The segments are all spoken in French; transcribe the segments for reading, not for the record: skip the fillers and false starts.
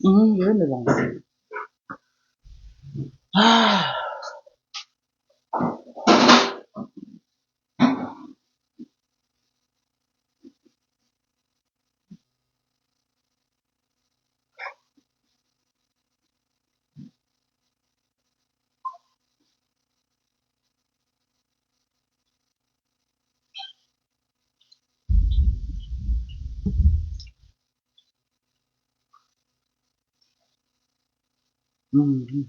Je vais me lancer. Ah. Mhm.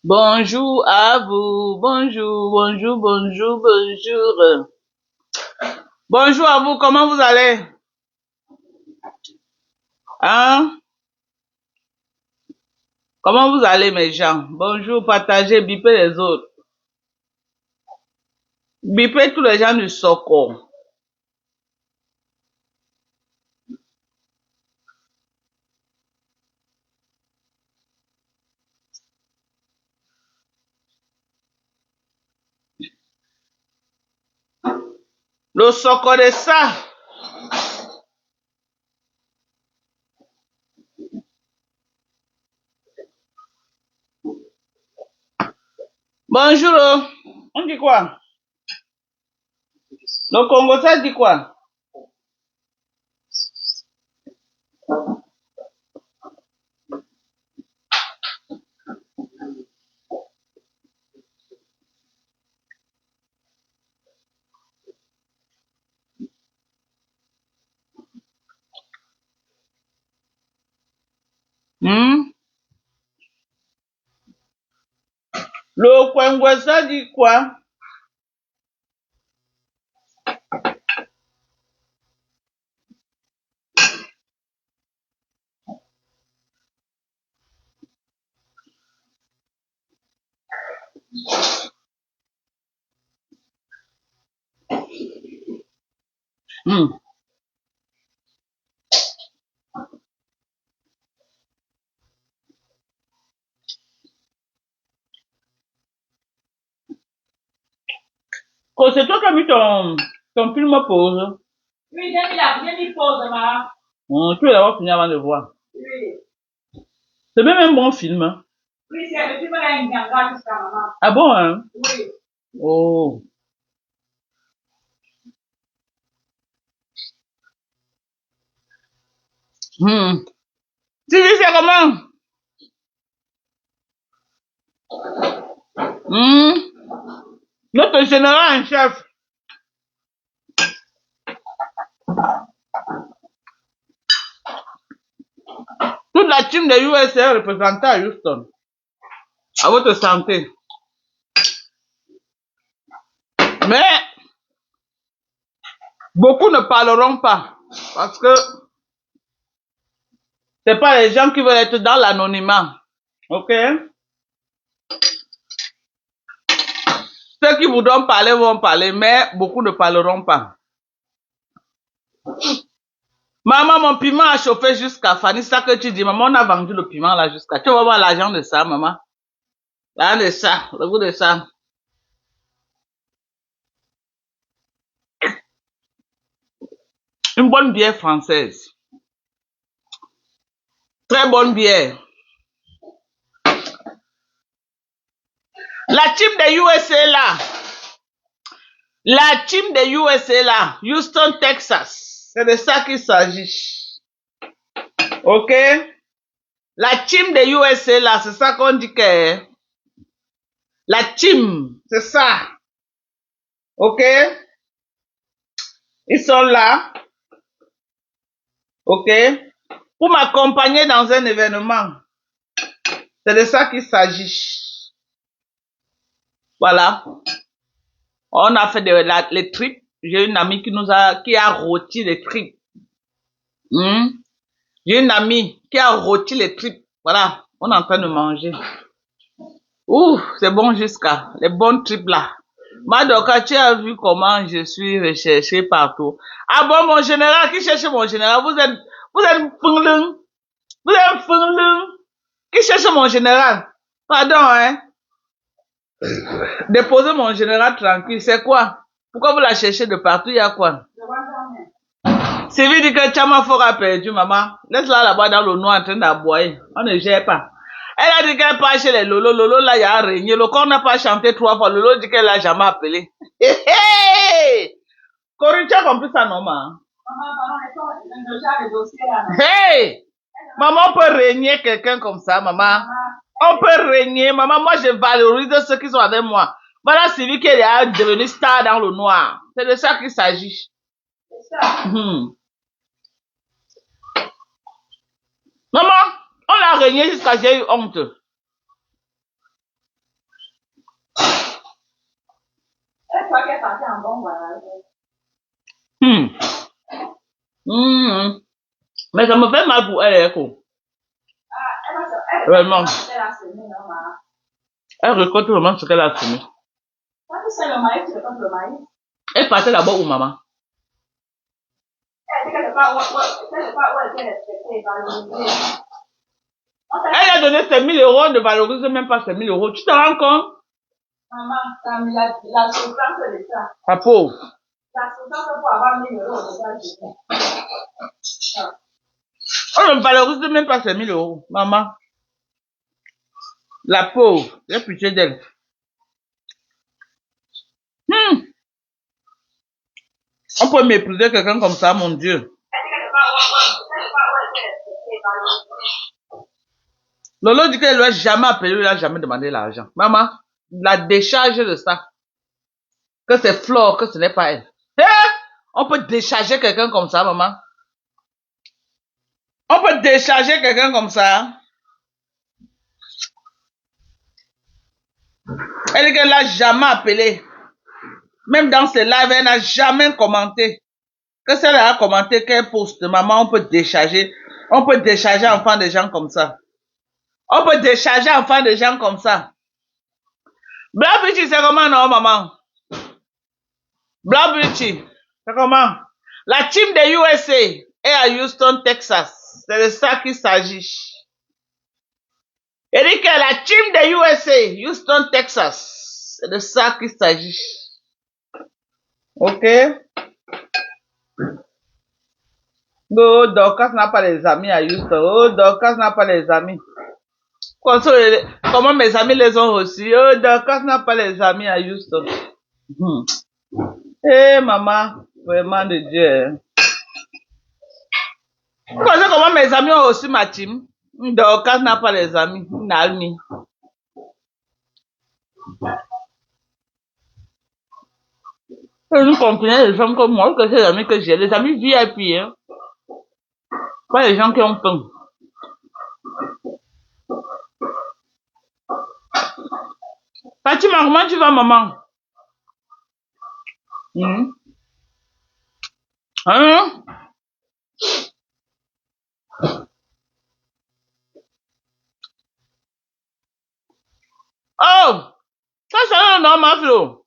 Bonjour à vous, bonjour, bonjour, bonjour, bonjour. Bonjour à vous, comment vous allez? Hein? Comment vous allez mes gens? Bonjour, partagez, bipez les autres. Bipez tous les gens du Soko. Le Soko de ça. Bonjour. On dit quoi? Le Congo, ça dit quoi? Hmm? Le Congo, ça dit quoi? Hmm. Oh, c'est toi qui as mis ton film pause. Oui, j'ai mis pause, ma. Tu veux d'abord finir avant de voir. Oui. C'est même un bon film. Hein. Oui, c'est le film là, il y a jusqu'à maman. Ah bon, hein? Oui. Oh. Hmm. Tu dis c'est comment? Hmm. Notre général en chef. Toute la team de USA est représentée à Houston. À votre santé. Mais beaucoup ne parleront pas. Parce que c'est pas les gens qui veulent être dans l'anonymat. Ok? Ceux qui voudront parler vont parler, mais beaucoup ne parleront pas. Maman, mon piment a chauffé jusqu'à Fanny, ça que tu dis. Maman, on a vendu le piment là jusqu'à. Tu vas voir l'argent de ça, maman. L'argent de ça, le goût de ça. Une bonne bière française. Très bonne bière. La team de USA là. La team de USA là. Houston, Texas. C'est de ça qu'il s'agit. Ok? La team de USA là, c'est ça qu'on dit que. La team, c'est ça. Ok? Ils sont là. Ok? Pour m'accompagner dans un événement. C'est de ça qu'il s'agit. Voilà. On a fait les tripes. J'ai une amie qui a rôti les tripes. J'ai une amie qui a rôti les tripes. Voilà. On est en train de manger. Ouh, c'est bon jusqu'à les bons trips là. Madoka, tu as vu comment je suis recherché partout. Ah bon, mon général, qui cherche mon général? Vous êtes funglung. Vous êtes funglung. Qui cherche mon général? Pardon, hein? Déposez mon général tranquille. C'est quoi? Pourquoi vous la cherchez de partout? Il y a quoi? Sylvie dit que Chama Fort a perdu, maman. Laisse-la là-bas dans le noir en train d'aboyer. On ne gère pas. Elle a dit qu'elle part chez les Lolo. Lolo, là, il y a régné. Le corps n'a pas chanté 3 fois. Lolo dit qu'elle l'a jamais appelé. Hé, hé! Corinne, tu as compris ça, non, maman? Hey! Maman, on peut régner quelqu'un comme ça, maman. On peut régner. Maman, moi, je valorise ceux qui sont avec moi. Voilà Sylvie qui est devenue star dans le noir. C'est de ça qu'il s'agit. Maman, on l'a régné jusqu'à j'ai eu honte. Elle croit qu'elle est partie en bon voyage. Mais ça me fait mal pour elle, quoi. Vraiment. Elle récolte vraiment ce qu'elle a semé. Quand tu sais le maïs, tu récoltes le maïs. Elle partait là-bas où, maman? Elle a donné ses 1000 euros, ne valorise même pas ses 1000 euros. Tu te rends compte? Maman, t'as mis la souffrance de ça. La pauvre. La souffrance pour avoir 1000 euros, on ne valorise même pas ses 1000 euros, maman. La pauvre, j'ai pitié d'elle. On peut mépriser quelqu'un comme ça, mon Dieu. Lolo dit qu'elle ne l'a jamais appelé, il n'a jamais demandé l'argent. Maman, la décharge de ça. Que c'est Flore, que ce n'est pas elle. On peut décharger quelqu'un comme ça, maman. On peut décharger quelqu'un comme ça. Elle dit qu'elle l'a jamais appelé. Même dans ses lives, elle n'a jamais commenté. Que ça elle a commenté qu'elle poste, maman, on peut décharger. On peut décharger enfant des gens comme ça. On peut décharger enfant des gens comme ça. Black Beauty, c'est comment, non, maman? Black Beauty, c'est comment? La team de USA est à Houston, Texas. C'est de ça qu'il s'agit. Elle dit que la team de USA, Houston, Texas. C'est de ça qu'il s'agit. Ok? Oh, Dorcas n'a pas les amis à Houston. Oh, Dorcas n'a pas les amis. Comment mes amis les ont reçus? Oh, Dorcas n'a pas les amis à Houston. Eh, maman, vraiment de Dieu. Vous pensez comment mes amis ont reçu ma team? Dorcas n'a pas les amis. Nalmi. Nous comprenons les gens comme moi, que c'est les amis que j'ai. Les amis VIP, hein. Pas les gens qui ont faim. Fatima, comment tu vas, maman? Hein? Oh! Ça, c'est un nom, ma Flo.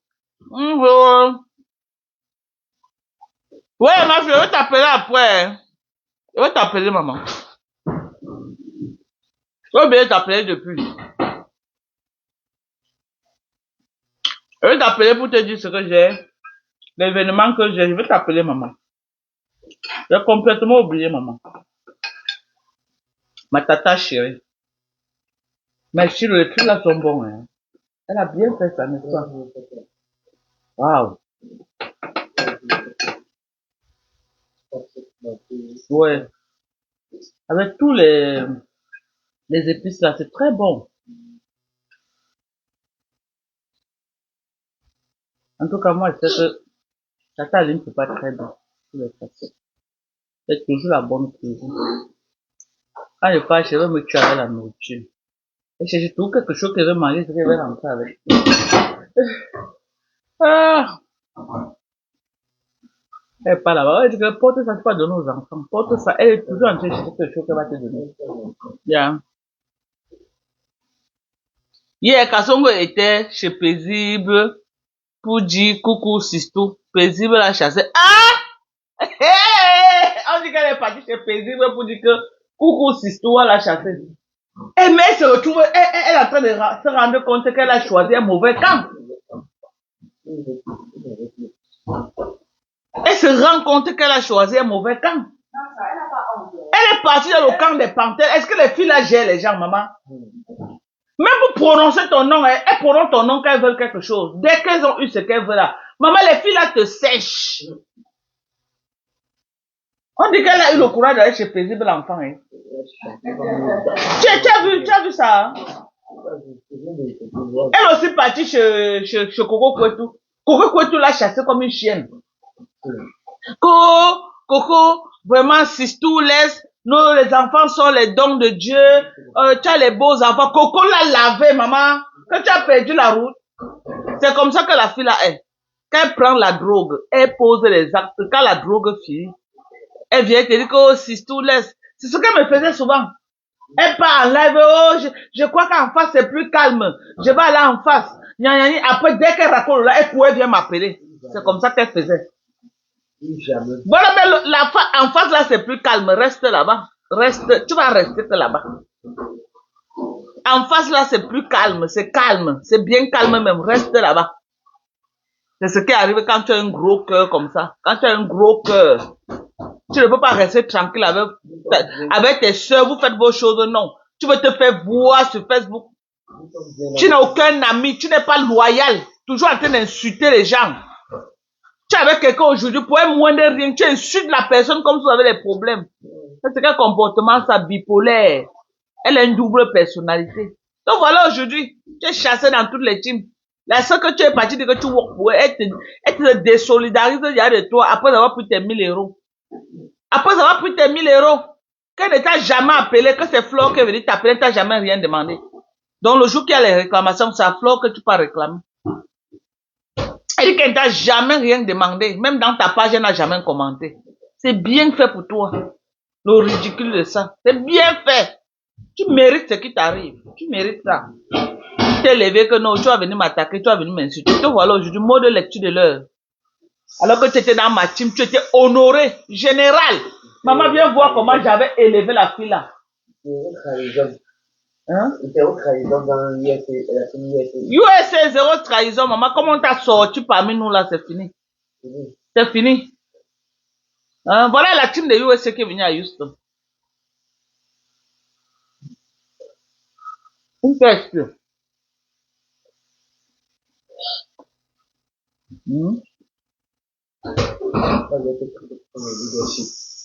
Ouais, ma Flo, je vais t'appeler après. Je vais t'appeler, maman. J'ai oublié de t'appeler depuis. Je vais t'appeler pour te dire ce que j'ai. L'événement que j'ai. Je vais t'appeler, maman. J'ai complètement oublié, maman. Ma tata chérie. Mais si les trucs là sont bons, hein. Elle a bien fait ça, n'est-ce pas? Waouh. Ouais. Avec tous les épices là, c'est très bon. En tout cas, moi, je sais que tata Aline ne fait pas très bien. C'est toujours la bonne cuisine. Quand je pars, je vais me tuer avec la nourriture. Et si je trouve quelque chose que je vais manger, je vais rentrer avec. Ah! Elle est pas là-bas. Elle dit que porte ça, c'est pas donner aux enfants. Porte ça, elle est toujours en train de chercher quelque chose qu'elle va te donner. Yeah. Hier, Kassongo était chez Paisible pour dire coucou Sistou. Paisible l'a chassé. Ah! On dit qu'elle est partie chez Paisible pour dire que coucou Sistou, elle l'a chassé. Et mais elle se retrouve, elle est en train de se rendre compte qu'elle a choisi un mauvais camp. Elle se rend compte qu'elle a choisi un mauvais camp. Elle est partie dans le camp des panthères. Est-ce que les filles là gèrent les gens, maman? Même pour prononcer ton nom, elles prononcent ton nom quand elles veulent quelque chose. Dès qu'elles ont eu ce qu'elles veulent là. Maman, les filles là te sèchent. On dit qu'elle a eu le courage d'aller chez Paisible l'enfant. Hein. Tu as vu ça? Hein? Elle aussi partie chez Coco Kouetou. Coco Kouetou l'a chassée comme une chienne. Coco, vraiment, Sistou laisse. Nous, les enfants sont les dons de Dieu. Tu as les beaux enfants. Coco l'a lavé, maman. Quand tu as perdu la route, c'est comme ça que la fille là est. Quand elle prend la drogue, elle pose les actes. Quand la drogue finit, elle vient te dire que oh, Sistou laisse. C'est ce qu'elle me faisait souvent. Elle part en live. Oh, je crois qu'en face c'est plus calme. Je vais aller en face. Après, dès qu'elle raconte là, elle vient m'appeler. C'est comme ça qu'elle faisait. Voilà, mais en face là c'est plus calme, reste là-bas, tu vas rester là-bas. En face là c'est plus calme, c'est bien calme même, reste là-bas. C'est ce qui arrive quand tu as un gros cœur comme ça. Quand tu as un gros cœur, tu ne peux pas rester tranquille avec tes soeurs, vous faites vos choses, non. Tu veux te faire voir sur Facebook. Tu n'as aucun ami, tu n'es pas loyal, toujours en train d'insulter les gens. Tu es avec quelqu'un aujourd'hui, pour un moins de rien, tu insultes la personne comme si vous avez des problèmes. C'est quel comportement, ça, bipolaire. Elle a une double personnalité. Donc voilà, aujourd'hui, tu es chassé dans toutes les teams. La seule que tu es parti de que tu work pour elle te désolidarise de toi après avoir pris tes 1000 euros. Après avoir pris tes 1000 euros, qu'elle ne t'a jamais appelé, que c'est Flore qui est venue t'appeler, elle t'a jamais rien demandé. Donc le jour qu'il y a les réclamations, c'est à Flore que tu peux réclamer. Elle dit qu'elle ne t'a jamais rien demandé. Même dans ta page, elle n'a jamais commenté. C'est bien fait pour toi. Le ridicule de ça. C'est bien fait. Tu mérites ce qui t'arrive. Tu mérites ça. Tu t'es levé que non, tu vas venir m'attaquer, tu vas venir m'insulter. Te voilà aujourd'hui, mot de lecture de l'heure. Alors que tu étais dans ma team, tu étais honoré, général. Maman, viens voir comment j'avais élevé la fille là. Hein? USA, zéro trahison, maman. Comment on t'a sorti parmi nous là, c'est fini. C'est fini. Hein? Voilà la team de USA qui est venue à Houston. Une question.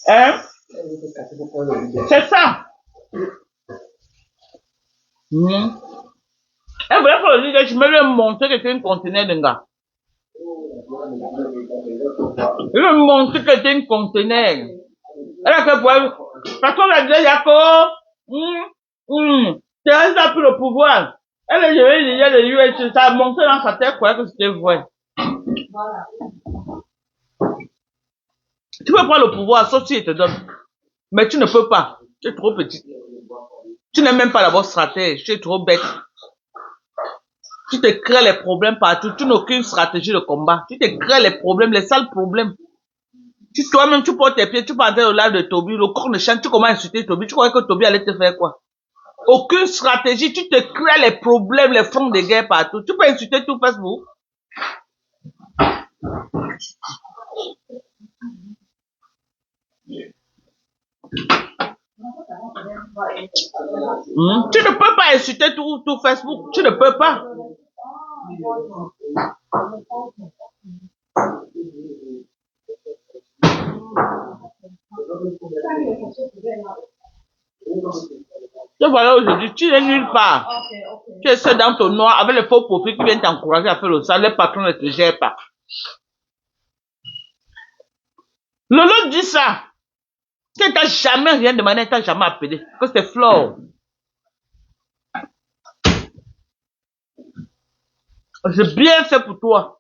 Hein? C'est ça. Elle voulait que le leader, je me lui montrer que c'était un conteneur de gars. Je lui montrer que c'était un conteneur. Elle a fait pour parce qu'on a dit, Yako, Thérèse a pris le pouvoir. Elle est le US, ça a monté dans sa tête, quoi, que c'était vrai. Tu peux prendre le pouvoir, sauf s'il te donne. Mais tu ne peux pas. Tu es trop petite. Tu n'es même pas d'abord stratège. Tu es trop bête. Tu te crées les problèmes partout. Tu n'as aucune stratégie de combat. Tu te crées les problèmes, les sales problèmes. Toi-même, tu portes tes pieds, tu parles au live de Toby, le corps ne chante, tu commences à insulter Toby. Tu croyais que Toby allait te faire quoi? Aucune stratégie. Tu te crées les problèmes, les fronts de guerre partout. Tu peux insulter tout Facebook. Tu ne peux pas insulter tout Facebook. Tu ne peux pas. Donc voilà, aujourd'hui, tu n'es nulle part. Tu es seul dans ton noir avec les faux profils qui viennent t'encourager à faire le sale. Les patrons ne te gèrent pas. Lolo dit ça. Tu n'as jamais rien demandé, tu n'as jamais appelé. Que c'est Flore. J'ai bien fait pour toi.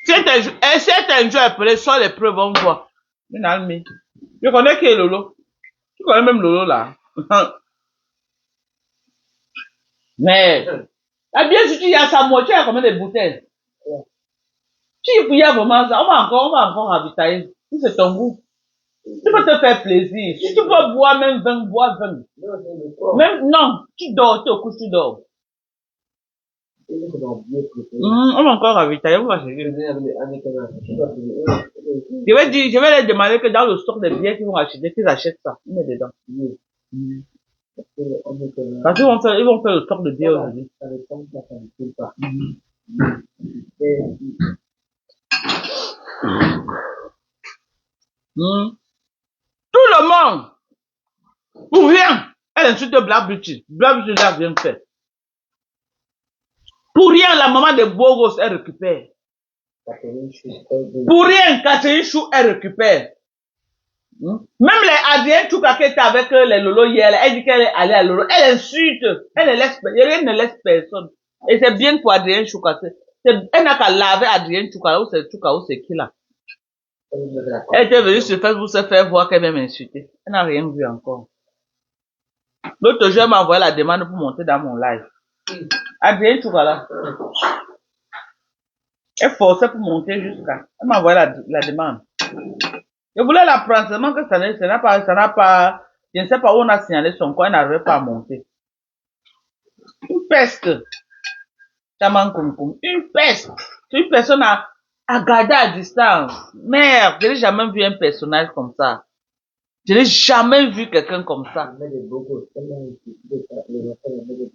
Si c'est un jour appelé, soit les preuves, on voit. Je connais qui est Lolo. Tu connais même Lolo là. Mais, la bien sûr, il y a sa moitié, il y a combien de bouteilles? Si il y a vraiment ça, on va encore ravitailler. Si c'est ton goût. Tu peux te faire plaisir. Si tu peux boire même 20, bois 20. Même, non, tu dors, tu te couches, tu dors. On va encore ravitailler, on va chercher. Je vais leur demander que dans le stock de bières qu'ils vont acheter, qu'ils achètent ça. On met dedans. Parce qu'ils vont faire le stock de bières aujourd'hui. Tout le monde, pour rien, elle insulte Black Beauty. Black Beauty n'a rien fait. Pour rien, la maman de Bogos, elle récupère. Pour rien, Catherine Chou, elle récupère. Même les Adrien Chouka qui étaient avec les Lolo hier, elle dit qu'elle est allée à Lolo. Elle insulte. Elle ne laisse personne. Et c'est bien pour Adrien Chouka. Elle n'a qu'à laver Adrien Chouka, ou c'est Chouka, ou c'est qui là. Elle était venue sur Facebook se faire voir qu'elle vient m'insulter. Elle n'a rien vu encore. L'autre jour, elle m'a envoyé la demande pour monter dans mon live. Adrien Chouka là. Elle forçait pour monter jusqu'à. Elle m'a envoyé la demande. Je voulais la prendre seulement que ça n'a pas, je ne sais pas où on a signalé son corps, elle n'arrivait pas à monter. Une peste. Une peste. Une personne à garder à distance. Merde, je n'ai jamais vu un personnage comme ça. Je n'ai jamais vu quelqu'un comme ça.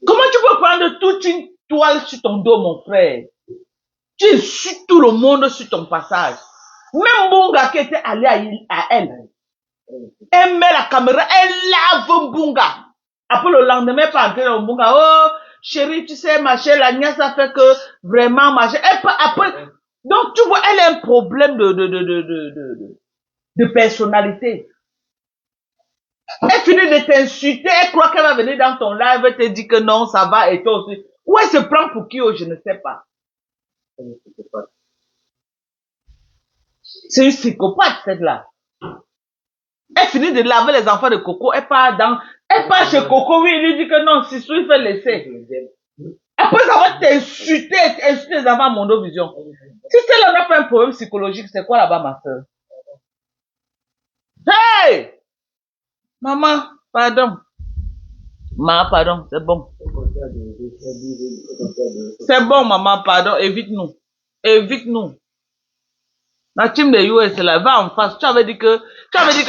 Comment tu peux prendre toute une toile sur ton dos, mon frère? Tu insultes tout le monde sur ton passage. Même Bunga qui était allé à elle. Elle met la caméra, elle lave Bunga. Après le lendemain, pas entrer dans Bunga. Oh, chérie, tu sais, ma chérie, la nièce a fait que vraiment, ma chérie. Après, donc tu vois, elle a un problème de personnalité. Elle finit de t'insulter, elle croit qu'elle va venir dans ton live, elle te dit que non, ça va, et toi aussi. Ou elle se prend pour qui, je ne sais pas. C'est une psychopathe, celle-là. Elle finit de laver les enfants de Coco, elle part chez Coco, oui, il lui dit que non, si il fait laisser. Après avoir t'insulté les enfants à Mondovision. Si celle-là n'a pas un problème psychologique, c'est quoi là-bas, ma soeur? Hey! Maman, pardon. Maman, pardon, c'est bon. C'est bon, maman, pardon, évite-nous. Évite-nous. La team de US, là, va en face. Tu avais dit que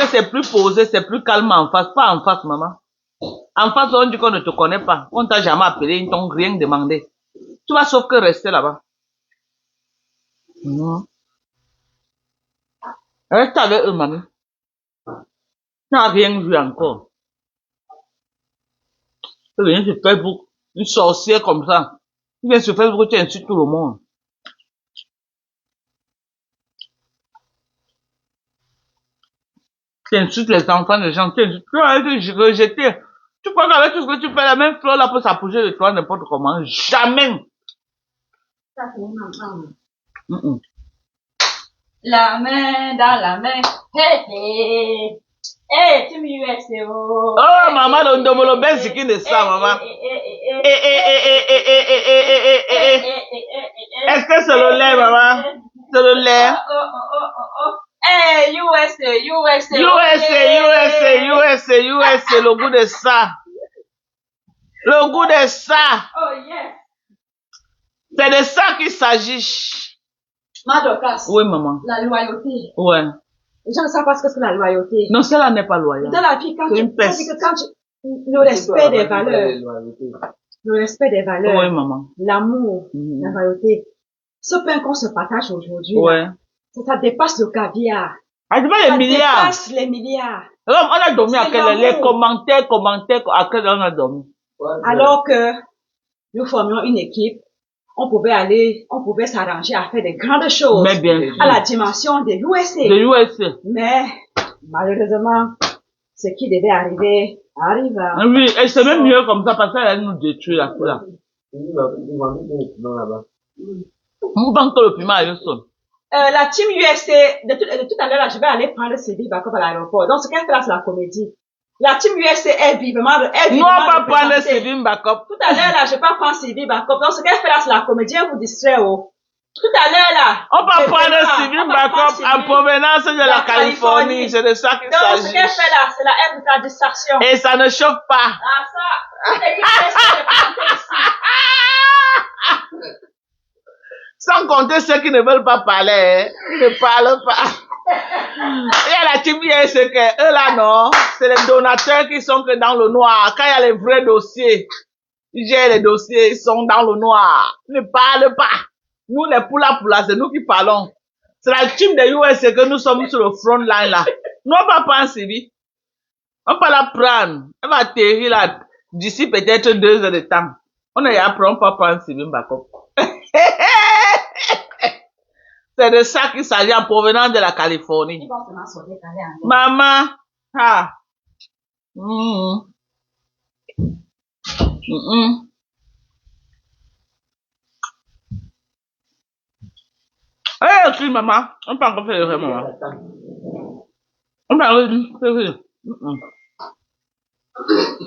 c'est plus posé, c'est plus calme en face. Pas en face, maman. En face, on dit qu'on ne te connaît pas. On t'a jamais appelé, ils t'ont rien demandé. Tu vas sauf que rester là-bas. Reste avec eux, maman. Tu n'as rien vu encore. Tu viens sur Facebook, une sorcière comme ça. Tu viens sur Facebook, tu insultes tout le monde. Tu insultes les enfants des gens, tu vas être rejeté. Tu crois qu'avec tout ce que tu fais, la même fleur là peut s'approcher de toi n'importe comment. Jamais. La main dans la main. Hey, hey. Hey, tu m'y oh, maman, le ndomolo ben sikin de ça, maman. Est-ce que c'est le lait, maman? C'est le lait. Hey, USA, le goût de ça. Le goût de ça. Oh, yes. C'est de ça qu'il s'agit. Madokas. Oui, maman. La loyauté. Ouais. Les gens ne savent pas ce que c'est la loyauté. Non, cela n'est pas loyal. Dans la vie, le respect des valeurs. Le respect des valeurs. Oui, maman. L'amour, la loyauté. Ce pain qu'on se partage aujourd'hui. Ouais. Ça dépasse le caviar. Ça dépasse les milliards. Ça dépasse les milliards. Alors, on a dormi à quel les commentaires, à quel on a dormi. Alors que nous formions une équipe, on pouvait s'arranger à faire des grandes choses. Mais bien sûr. À la dimension des USA. De USA. Mais, malheureusement, ce qui devait arriver, arrive. Oui, et c'est même mieux comme ça parce qu'elle allait nous détruire là. On vend que le piment à Houston. La team USA, de tout à l'heure, je vais aller prendre Sylvie Bakov à l'aéroport. Donc, ce qu'elle fait là, c'est la comédie. La team USA est vivement... Nous, on va prendre Sylvie Mbakop. Tout à l'heure, là, je vais pas prendre Sylvie Mbakop. Donc, ce qu'elle fait là, c'est la comédienne vous distrait, oh. Tout à l'heure, là. On va prendre Sylvie Mbakop en provenance de la Californie. C'est de ça qu'il s'agit. Donc, ce qu'elle fait là, c'est la aide de ta distraction. Et ça ne chauffe pas. Ah, ça. Toute l'équipe est représentée ici. Sans compter ceux qui ne veulent pas parler, ils ne parlent pas. Il y a la team c'est que eux là non, c'est les donateurs qui sont que dans le noir. Quand il y a les vrais dossiers, ils gèrent les dossiers, ils sont dans le noir. Ils ne parlent pas. Nous les poula, c'est nous qui parlons. C'est la team des US que nous sommes sur le front line là. Nous on va pas en Syrie. On va la prendre. Elle va atterrir là d'ici peut-être 2 heures de temps. On est après, on va prendre Sylvie Mbakop. C'est de ça qu'il s'agit en provenance de la Californie. Maman, ah. Eh, si, maman, on peut encore faire le vrai, maman. On peut encore faire le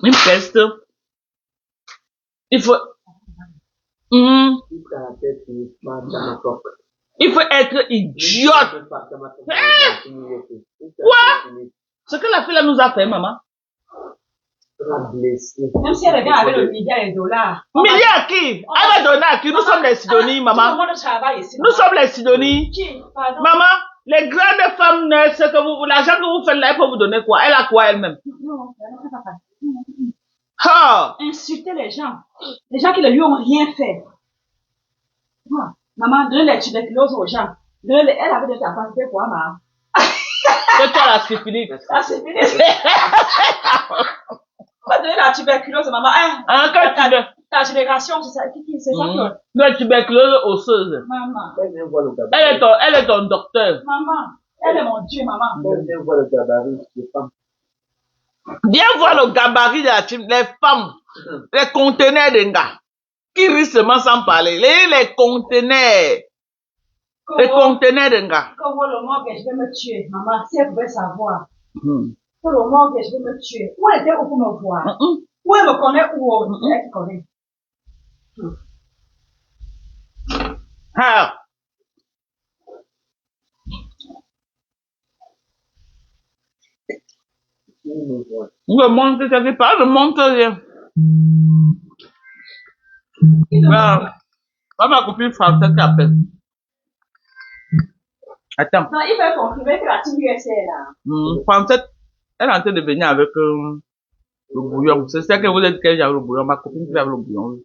une peste. Il faut... Il faut être idiote. Quoi? Ce que la fille là nous a fait, maman. Même si elle vient avec le milliard de dollars. Milliard à qui? Elle va donner à qui? Nous sommes les Sidonies, maman. Nous sommes les Sidonies. Maman, les grandes femmes, ce que vous, l'argent que vous faites là, elle peut vous donner quoi? Elle a quoi elle-même? Non, elle n'a pas. Insulter les gens qui ne lui ont rien fait. Maman, donne les tuberculoses aux gens. Elle avait de ta capacité pour maman. C'est toi la syphilis. La syphilis. On va donner la tuberculose, maman. Ta génération, c'est ça. C'est ça que... La tuberculose osseuse. Maman. Elle est ton docteur. Maman. Elle est mon Dieu, maman. Viens voir le gabarit des femmes. Viens voir le gabarit de la team, les femmes, les conteneurs de gars, qui risquent seulement sans parler, les conteneurs, les conteneurs de gars. Comment le morgue, je vais me tuer, maman, si elle pouvait savoir. Pour le morgue, je vais me tuer. Où elle était où pour me voir? Où elle me connaît où? Elle qui connaît. Ah. Le monde que ça fait pas, le monde rien. Ma copine française qui appelle. Attends. Non, il veut confirmer que la team USA est là. Française, elle est en train de venir avec le bouillon. C'est ça que vous êtes qu'elle a le bouillon. Ma copine qui a le bouillon.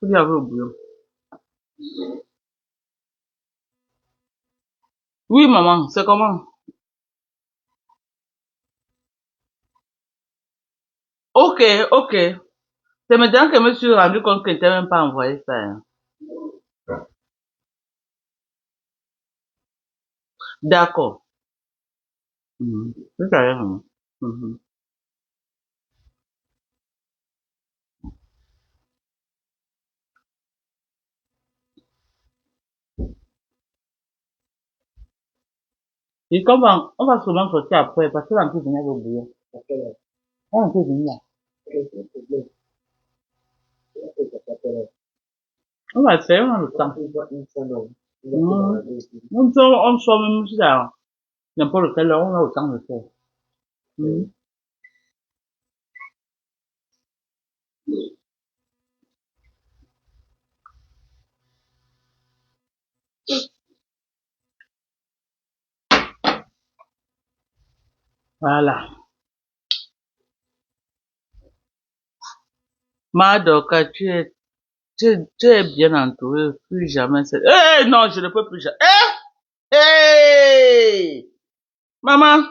Qui a le bouillon? Oui, maman, c'est comment? Ok. C'est maintenant que je me suis rendu compte que tu n'as même pas envoyé ça. Hein. D'accord. C'est ça, maman. Et comment on va souvent sortir après parce que l'entrée venir au bouillon. On peut venir. On va faire on a le temps. On sort même si ça n'importe quelle heure, on a le temps de faire. Voilà. Madoka, tu es bien entouré, plus jamais. Non, je ne peux plus jamais. Maman,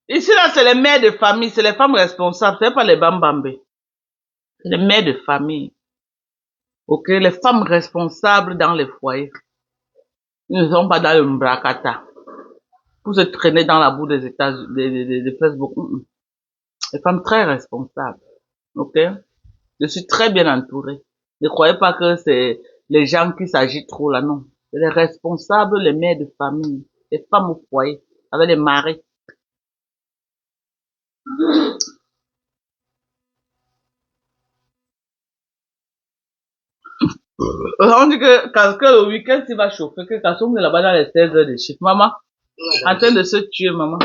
ici là, c'est les mères de famille, c'est les femmes responsables, c'est pas les bambambés. C'est les mères de famille. Ok, les femmes responsables dans les foyers. Ils ne sont pas dans le mbrakata. pour se traîner dans la boue des États-Unis, de Facebook. Des femmes très responsables. Ok? Je suis très bien entourée. Ne croyez pas que c'est les gens qui s'agitent trop là, non. C'est les responsables, les mères de famille, les femmes au foyer, avec les maris. On dit que le week-end, il va chauffer, que quand on est là-bas dans les 16 heures de chiffre, maman, en train de se tuer, maman.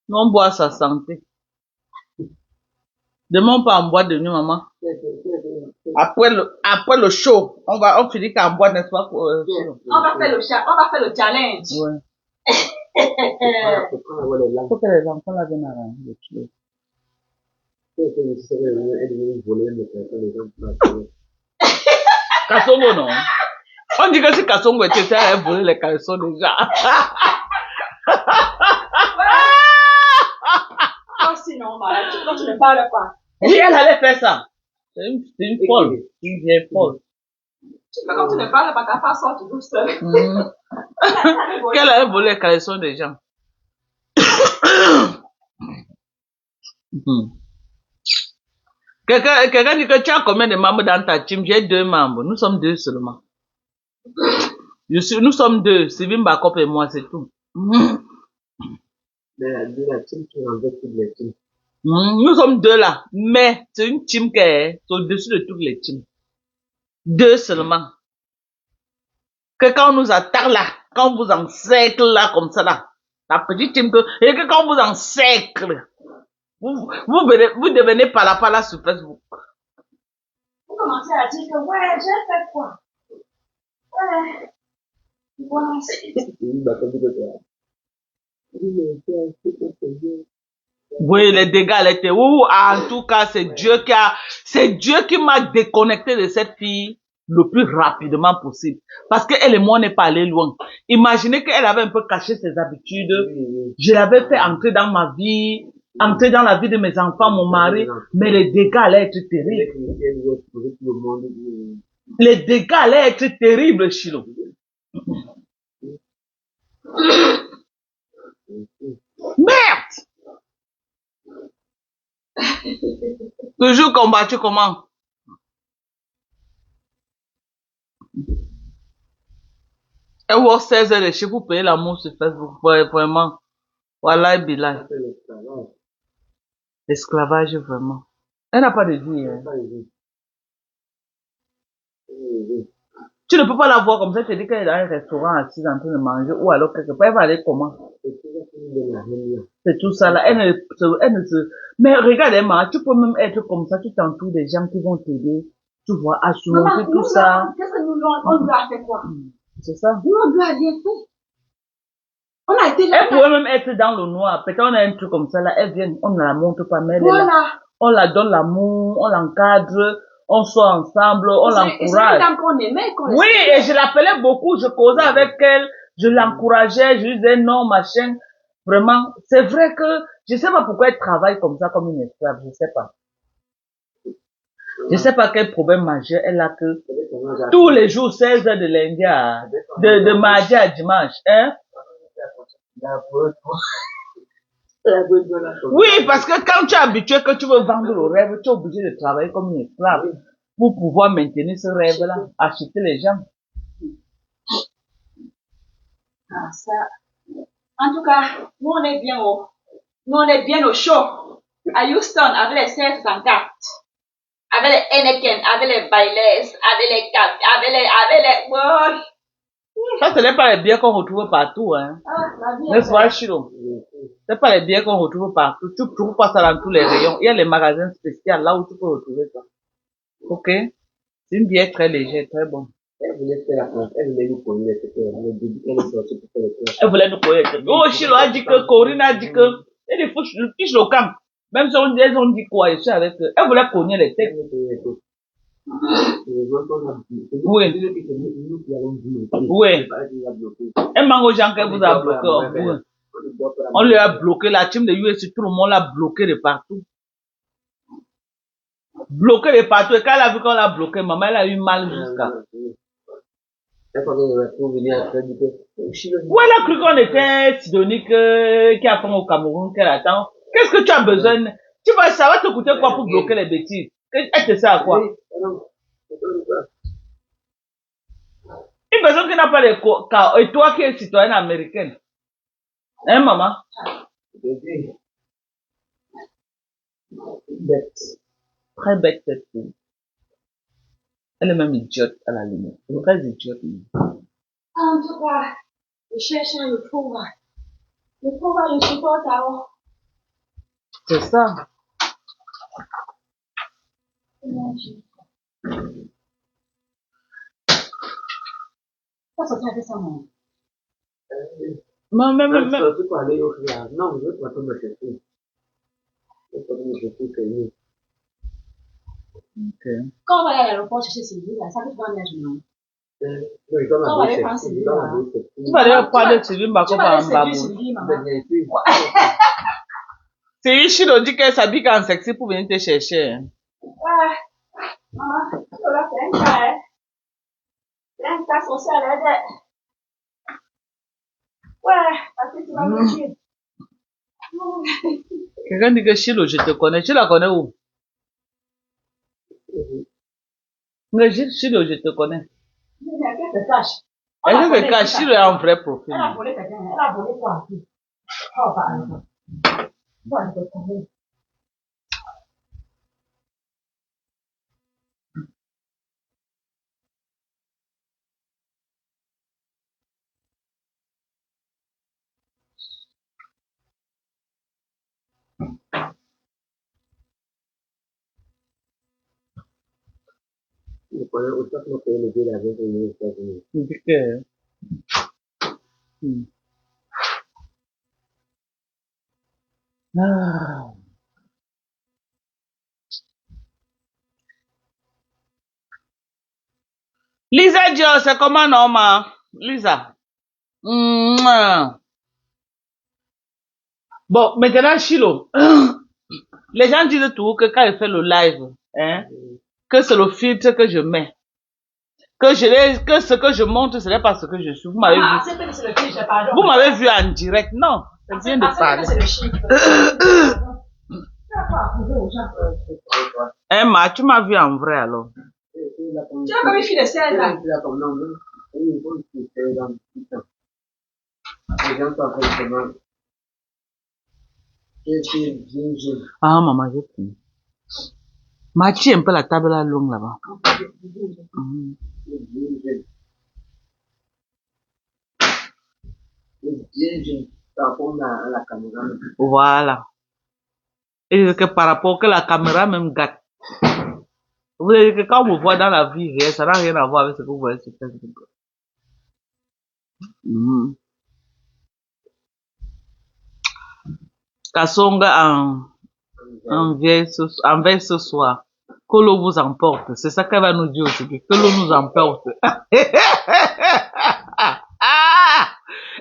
Nous, on boit à sa santé. Demain, on part en boîte de nuit, maman. Après le show, on finit qu'en boîte, n'est-ce pas? On va faire le challenge. Ouais. Faut que les enfants là viennent arranger le truc. Kassongo, non? On dit que si Kassongo était ça, elle volait les caleçons déjà. Oh, sinon, quand tu ne parles pas. Oui, elle allait faire ça. C'est une folle. Une vieille folle. Quand tu ne parles pas, ta femme sort toujours seule. Qu'elle allait voler les caleçons des gens. Quelqu'un dit que tu as combien de membres dans ta team? J'ai 2 membres. Nous sommes 2 seulement. Nous sommes 2. Sylvie Bakop et moi, c'est tout. Mais la team qui renverse toutes les teams. Nous sommes 2 là. Mais c'est une team qui est au-dessus de toutes les teams. 2 seulement. Que quand on nous attaque là, quand on vous encercle là, comme ça là, la petite team et que quand on vous encercle, vous devenez pala sur Facebook. Vous commencez à dire que, ouais, j'ai fait quoi? Ouais. Voilà. Oui, les dégâts, elle était où? En tout cas, c'est Dieu qui m'a déconnecté de cette fille le plus rapidement possible. Parce qu'elle et moi, on n'est pas allé loin. Imaginez qu'elle avait un peu caché ses habitudes. Je l'avais fait entrer dans ma vie, entrer dans la vie de mes enfants, mon mari, mais les dégâts allaient être terribles. Les dégâts allaient être terribles, Chilo. Merde! Toujours combattu comment? Elle voit 16 heures de chiffre pour payer l'amour sur Facebook. Vraiment. Voilà, Bilal. L'esclavage, vraiment. Elle n'a pas de vie. Hein. Tu ne peux pas la voir comme ça, tu te dis qu'elle est dans un restaurant assise en train de manger, ou alors quelque part, elle va aller comment? C'est tout ça là, elle ne se... Mais regarde, Emma, tu peux même être comme ça, tu t'entoures des gens qui vont t'aider, tu vois, à surmonter tout ça. Qu'est-ce que on lui a fait quoi? C'est ça. Nous, on lui a rien fait. On a été là. Elle pourrait même être dans le noir, peut-être on a un truc comme ça là, elle vient, on ne la montre pas, mais elle est Voilà. là. On la donne l'amour, on l'encadre, on sort ensemble, on l'encourage. C'est une dame qu'on aimait, qu'on oui, et je l'appelais beaucoup, je causais avec elle, je l'encourageais, je lui disais non, machin. Vraiment, c'est vrai que je sais pas pourquoi elle travaille comme ça, comme une esclave, je sais pas. Je sais pas quel problème majeur elle a que tous les jours, 16 heures de lundi de mardi à dimanche, hein. Oui, parce que quand tu es habitué que tu veux vendre le rêve, tu es obligé de travailler comme une esclave pour pouvoir maintenir ce rêve-là, acheter les gens. Ah, ça. En tout cas, nous on est bien au show. À Houston, avec les 1664, avec les Henneken, avec les Baileys, avec les Cap, avec les... Oh. Ça, ce n'est pas les biens qu'on retrouve partout, hein. N'est-ce pas, Chilo? C'est pas les biens qu'on retrouve partout. Tu trouves pas ça dans tous les rayons. Il y a les magasins spéciaux là où tu peux retrouver ça. Ok? C'est une bière très légère, très bonne. Elle voulait faire la place, elle voulait nous connaître, elle est sortie pour faire le plan. Elle voulait nous connaître. Oh, Chilo a dit que, Corinne a dit que, il faut le fiche au camp. Même si on dit quoi, je suis avec eux. Elle voulait connaître les textes. Oui. Oui. Elle manque aux gens qu'elle vous a bloqué. On lui a bloqué, la team de US, tout le monde l'a bloqué de partout. Bloqué de partout. Et quand elle a vu qu'on l'a bloqué, maman, elle a eu mal jusqu'à. Chaque fois qu'on retrouve venir après, dit que, Chilo, Où elle a cru qu'on était Sidonie qui a fait au Cameroun, qu'elle attend. Qu'est-ce que tu as besoin? Tu vois, ça va te coûter quoi pour bloquer les bêtises? Elle te sert à quoi? oui, non, c'est pas. Une personne qui n'a pas les cas, et toi qui es citoyenne américaine. Hein, maman? Bébé, bête. Très bête cette fille. Elle est même idiote à la limite. Très idiote. En tout cas, je cherche le pouvoir. Le pouvoir, je supporte alors. C'est ça. Ça, ça fait ça, mon. Mais, Non, tu peux aller au final. Non, je veux pas te me chercher. Je veux pas te me chercher, c'est mieux. ok. Quand on va aller à l'aéroport chercher Sylvie, là, ça fait 3 mètres, non? Non, il doit Quand on va m'appeler aller prendre sexy, Sylvie, il doit là. m'appeler sexy. Tu vas aller prendre Sylvie Tu Mbako vas par aller un séduire babou. Sylvie, Ben, maman. bien sûr. C'est Ishiro dit qu'elle s'habille en sexy pour venir te chercher. Ouais. Maman, tu l'as fait un cas, hein? C'est un cas social, hein? Ouais, parce que tu vas me dire. Quelqu'un dit que Shilo, je te connais. Tu la connais où? Mais Shilo, je te connais. Elle te cache. Est-ce que quand Shilo a un vrai profil? Elle a volé quelqu'un, elle a volé quoi? Oh, par exemple. Bon, elle te connaît. Je connais autant que mon pays le dit l'avion pour venir aux États-Unis. Il dit que... Ah. Lisa Dior, c'est comment non, ma? Lisa. Mouah. Bon, maintenant, Shilo. Les gens disent tout que quand il fait le live, hein, que c'est le filtre que je mets. Que ce que je montre, ce n'est pas ce que je suis. Vous m'avez Ah, vu. c'est que c'est le chiffre, pardon. Vous m'avez vu en direct. Non, je viens de parler. C'est le chiffre. Tu vas pas prouver aux gens. Hein, ma, tu m'as vu en vrai alors. Tu as comme une fille de 16 ans. Tu as comme non, non. Il faut que tu fais dans le putain. Les gens sont vraiment. C'est bien jeune. Ah, maman, j'ai fini. Ma, tu un peu la table là longue là-bas. Mhm. C'est bien jeune. C'est bien jeune. Par rapport à la caméra. Voilà. Et que par rapport que la caméra même gâte. Vous savez que quand on me voit dans la vie réelle, ça n'a rien à voir avec ce que vous voyez sur Facebook. Mhm. Kassonga en veille ce soir. Que l'eau vous emporte. C'est ça qu'elle va nous dire aujourd'hui. Que l'eau nous emporte.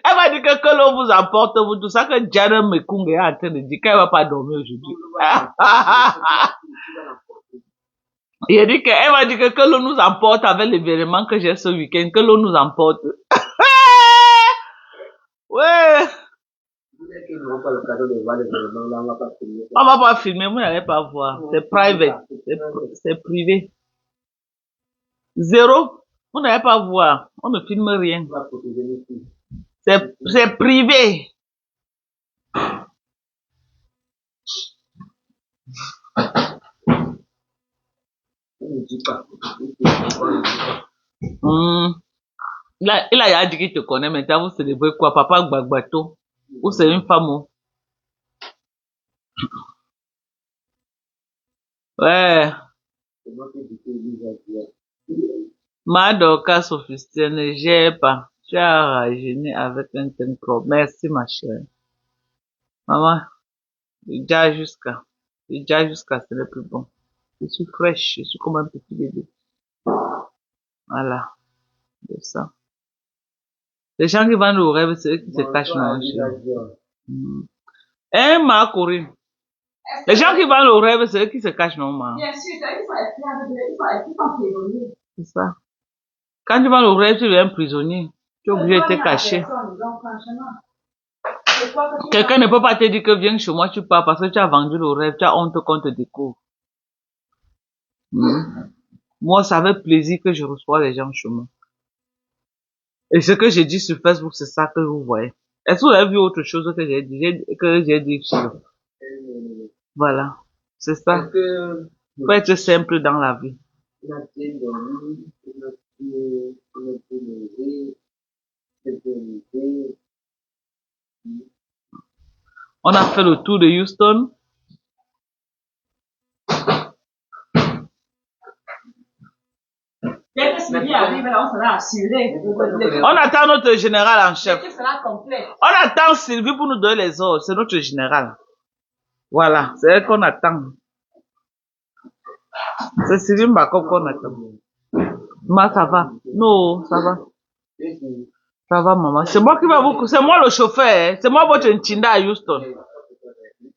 Elle va dire que l'eau vous emporte. Vous tout ça que Diana Mekunge est en train de dire qu'elle va pas dormir aujourd'hui. Il a dit qu'elle va dire que l'eau nous emporte avec l'événement que j'ai ce week-end. Que l'eau nous emporte. Ouais. On va pas filmer, vous n'allez pas voir. C'est private. C'est privé. Zéro. Vous n'allez pas voir. On ne filme rien. C'est privé. Il a dit qu'il te connaît. Maintenant, vous célébrez quoi? Papa Gbagbato. Ou c'est une femme? Ouais. Madoka sophistiquée, ne gère pas. Tu as rajeuni avec un teint propre. Merci, ma chère. Maman, déjà jusqu'à, ce n'est plus bon. Je suis fraîche, je suis comme un petit bébé. Voilà. C'est ça. Les gens qui vendent au rêve, c'est eux qui se cachent dans le chien. Hein, ma Corinne? Les gens qui vendent au rêve, c'est eux qui se cachent, non, ma? Bien sûr, ils sont espionnés, ils sont prisonniers. C'est ça. Quand tu vas au rêve, tu deviens prisonnier. Tu es obligé de te cacher. Quelqu'un ne peut pas te dire que viens chez moi, tu pars parce que tu as vendu le rêve, tu as honte qu'on te découvre. Moi, ça fait plaisir que je reçois les gens chez moi. Et ce que j'ai dit sur Facebook, c'est ça que vous voyez. Est-ce que vous avez vu autre chose que j'ai dit sur... Voilà. C'est ça. Faut être simple dans la vie. On a fait le tour de Houston. Dès que Sylvie arrive, là, on sera assuré. On attend notre général en chef. L'équipe sera complète. On attend Sylvie pour nous donner les ordres. C'est notre général. Voilà. C'est elle qu'on attend. C'est Sylvie Mbako qu'on attend. Maman, ça va? Non, ça va. Ça va, maman. C'est moi qui va vous... C'est moi le chauffeur. Hein. C'est moi votre Ntinda à Houston.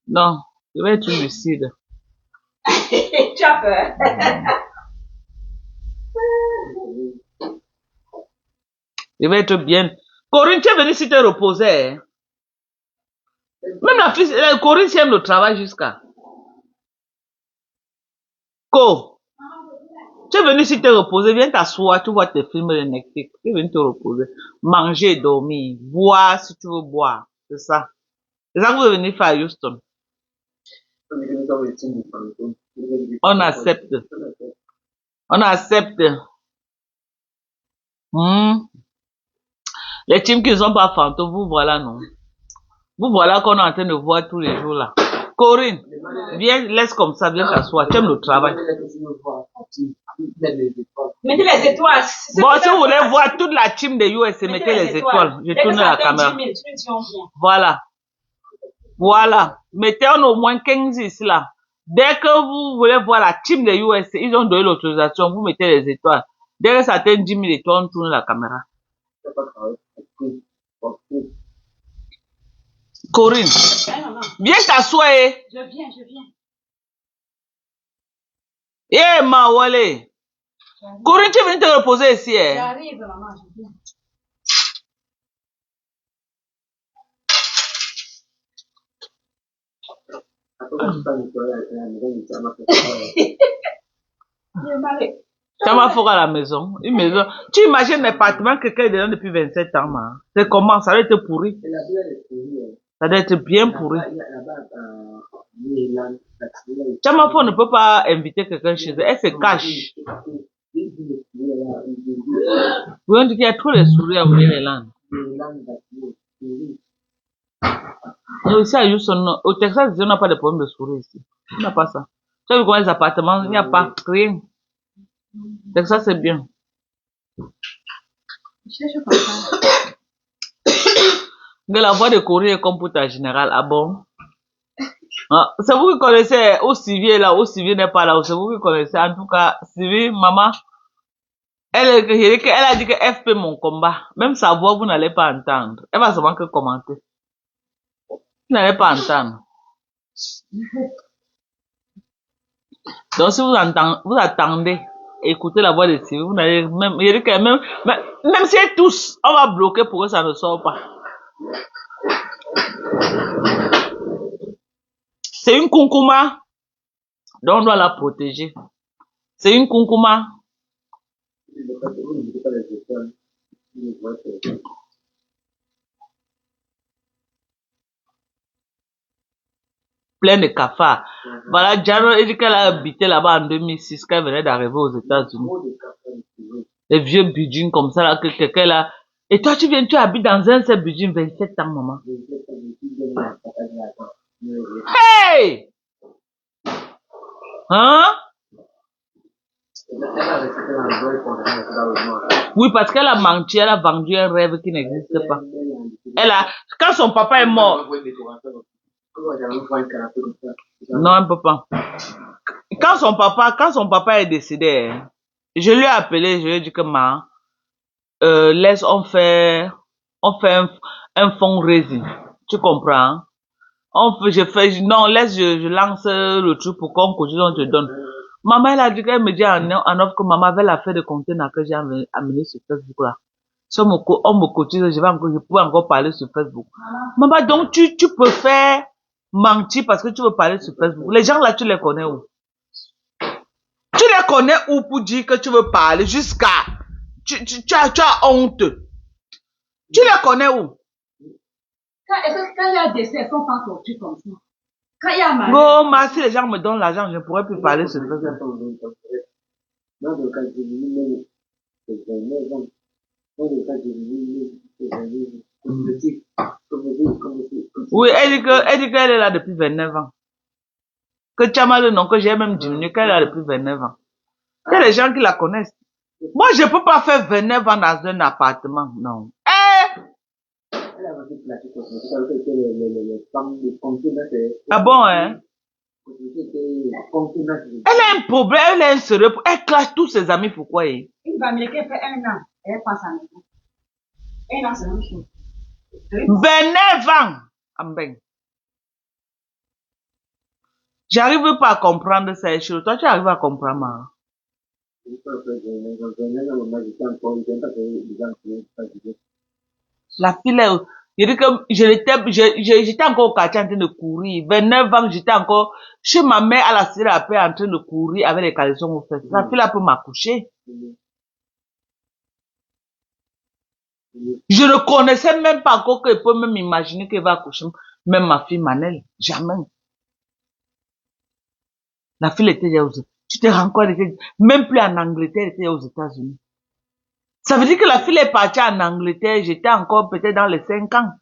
Non. Je vais être lucide. Tu as peur? Je vais être bien. Corinne, tu es venue si te reposer. Hein? Même la fille, Corinne, si aime le travail jusqu'à. Tu es venu si te reposer, viens t'asseoir, tu vois tes films de Netflix. Tu es venu te reposer. Manger, dormir, boire si tu veux boire. C'est ça. C'est ça que vous venez faire à Houston. On accepte. On accepte. Les teams qui ne sont pas fantômes, vous voilà, non. Vous voilà qu'on est en train de voir tous les jours là. Corinne, viens, laisse comme ça, viens t'asseoir. Tu aimes le travail. Mettez les étoiles. Bon, si vous voulez voir toute la team de US, mettez les étoiles. Je tourne la caméra. Voilà. Voilà. Mettez-en au moins 15 ici là. Dès que vous voulez voir la team de US, ils ont donné l'autorisation, vous mettez les étoiles. Dès que ça atteint 10 000 étoiles, on tourne la caméra. Corinne, viens t'asseoir. Je viens. Eh, Mawale. Corinne, tu es venue te reposer ici. J'arrive, maman, je viens. Ça va faire à la maison. Une maison. Tu imagines l'appartement que quelqu'un est dedans depuis 27 ans, man. C'est comment? Ça doit être pourri. Ça doit être bien pourri. Chamafo ne peut pas inviter quelqu'un chez elle. Elle se cache. Oui, on dit qu'il y a trop de souris à Maryland. Et ici à Houston, au Texas, on n'a pas de problème de souris ici. On n'a pas ça. Tu as vu comment les appartements, il n'y a pas rien. Texas, c'est bien. Mais la voix de Corée est comme pour ta générale. Ah bon? Ah, c'est vous qui connaissez où Sylvie est là, où Sylvie n'est pas là. C'est vous qui connaissez. En tout cas, Sylvie, maman, elle a dit que FP mon combat. Même sa voix, vous n'allez pas entendre. Elle va seulement que commenter. Vous n'allez pas entendre. Donc, si vous attendez, écoutez la voix de Sylvie, vous n'allez même, même si elle tousse, on va bloquer pour que ça ne sorte pas. C'est une concuma, donc on doit la protéger. C'est une concuma. Plein de cafards. Voilà, Jano, elle dit qu'elle a habité là-bas en 2006, qu'elle venait d'arriver aux États-Unis. Les vieux budgets comme ça, là, que quelqu'un là. Et toi, tu habites dans un seul budget 27 ans, maman. Hey! Hein? Oui, parce qu'elle a menti, elle a vendu un rêve qui n'existe pas. Quand son papa est mort. Non, un peu pas. Quand son papa est décédé, je lui ai appelé, je lui ai dit que maman, laisse, on fait un fundraising. Tu comprends? Non, laisse, je lance le truc pour qu'on continue, on te donne. Maman, elle a dit qu'elle me dit en offre que maman avait l'affaire de conteneur que j'ai amené sur Facebook là. Si on me cotise, je pourrais encore parler sur Facebook. Maman, donc tu préfères mentir parce que tu veux parler sur Facebook. Les gens là, tu les connais où? Tu les connais où pour dire que tu veux parler jusqu'à... Tu as honte. Tu les connais où? Quand il y a des décès, il faut pas sortir comme ça. Quand il y a mariage. Non, si les gens me donnent l'argent, je ne pourrais plus parler sur Facebook. Dans le cas de l'humain, c'est 29 ans. Dans le cas de l'humain, c'est 29 ans. Oui, elle dit qu'elle est là depuis 29 ans. Que Tchama le nom, que j'ai même diminué, qu'elle est là depuis 29 ans. Il y a des gens qui la connaissent. Moi, je ne peux pas faire 29 ans dans un appartement, non. Ah bon, hein? Elle a un problème, elle est un sérieux, elle clash tous ses amis, pourquoi? Une famille qui fait 1 an, elle passe à l'école. 1 an, c'est la même chose. 29 ans! Ambeng. J'arrive pas à comprendre ça, Echiro. Toi, tu arrives à comprendre, hein? La fille, je dis que j'étais encore au quartier en train de courir. 29 ans, j'étais encore chez ma mère à la cité à paix en train de courir avec les caleçons au fait. La fille là peut m'accoucher. Je ne connaissais même pas encore qu'elle peut même imaginer qu'elle va accoucher. Même ma fille Manel. Jamais. La fille était déjà aux États-Unis. Tu te rends compte, même plus en Angleterre, elle était aux États-Unis. Ça veut dire que la fille est partie en Angleterre, j'étais encore peut-être dans les 5 ans.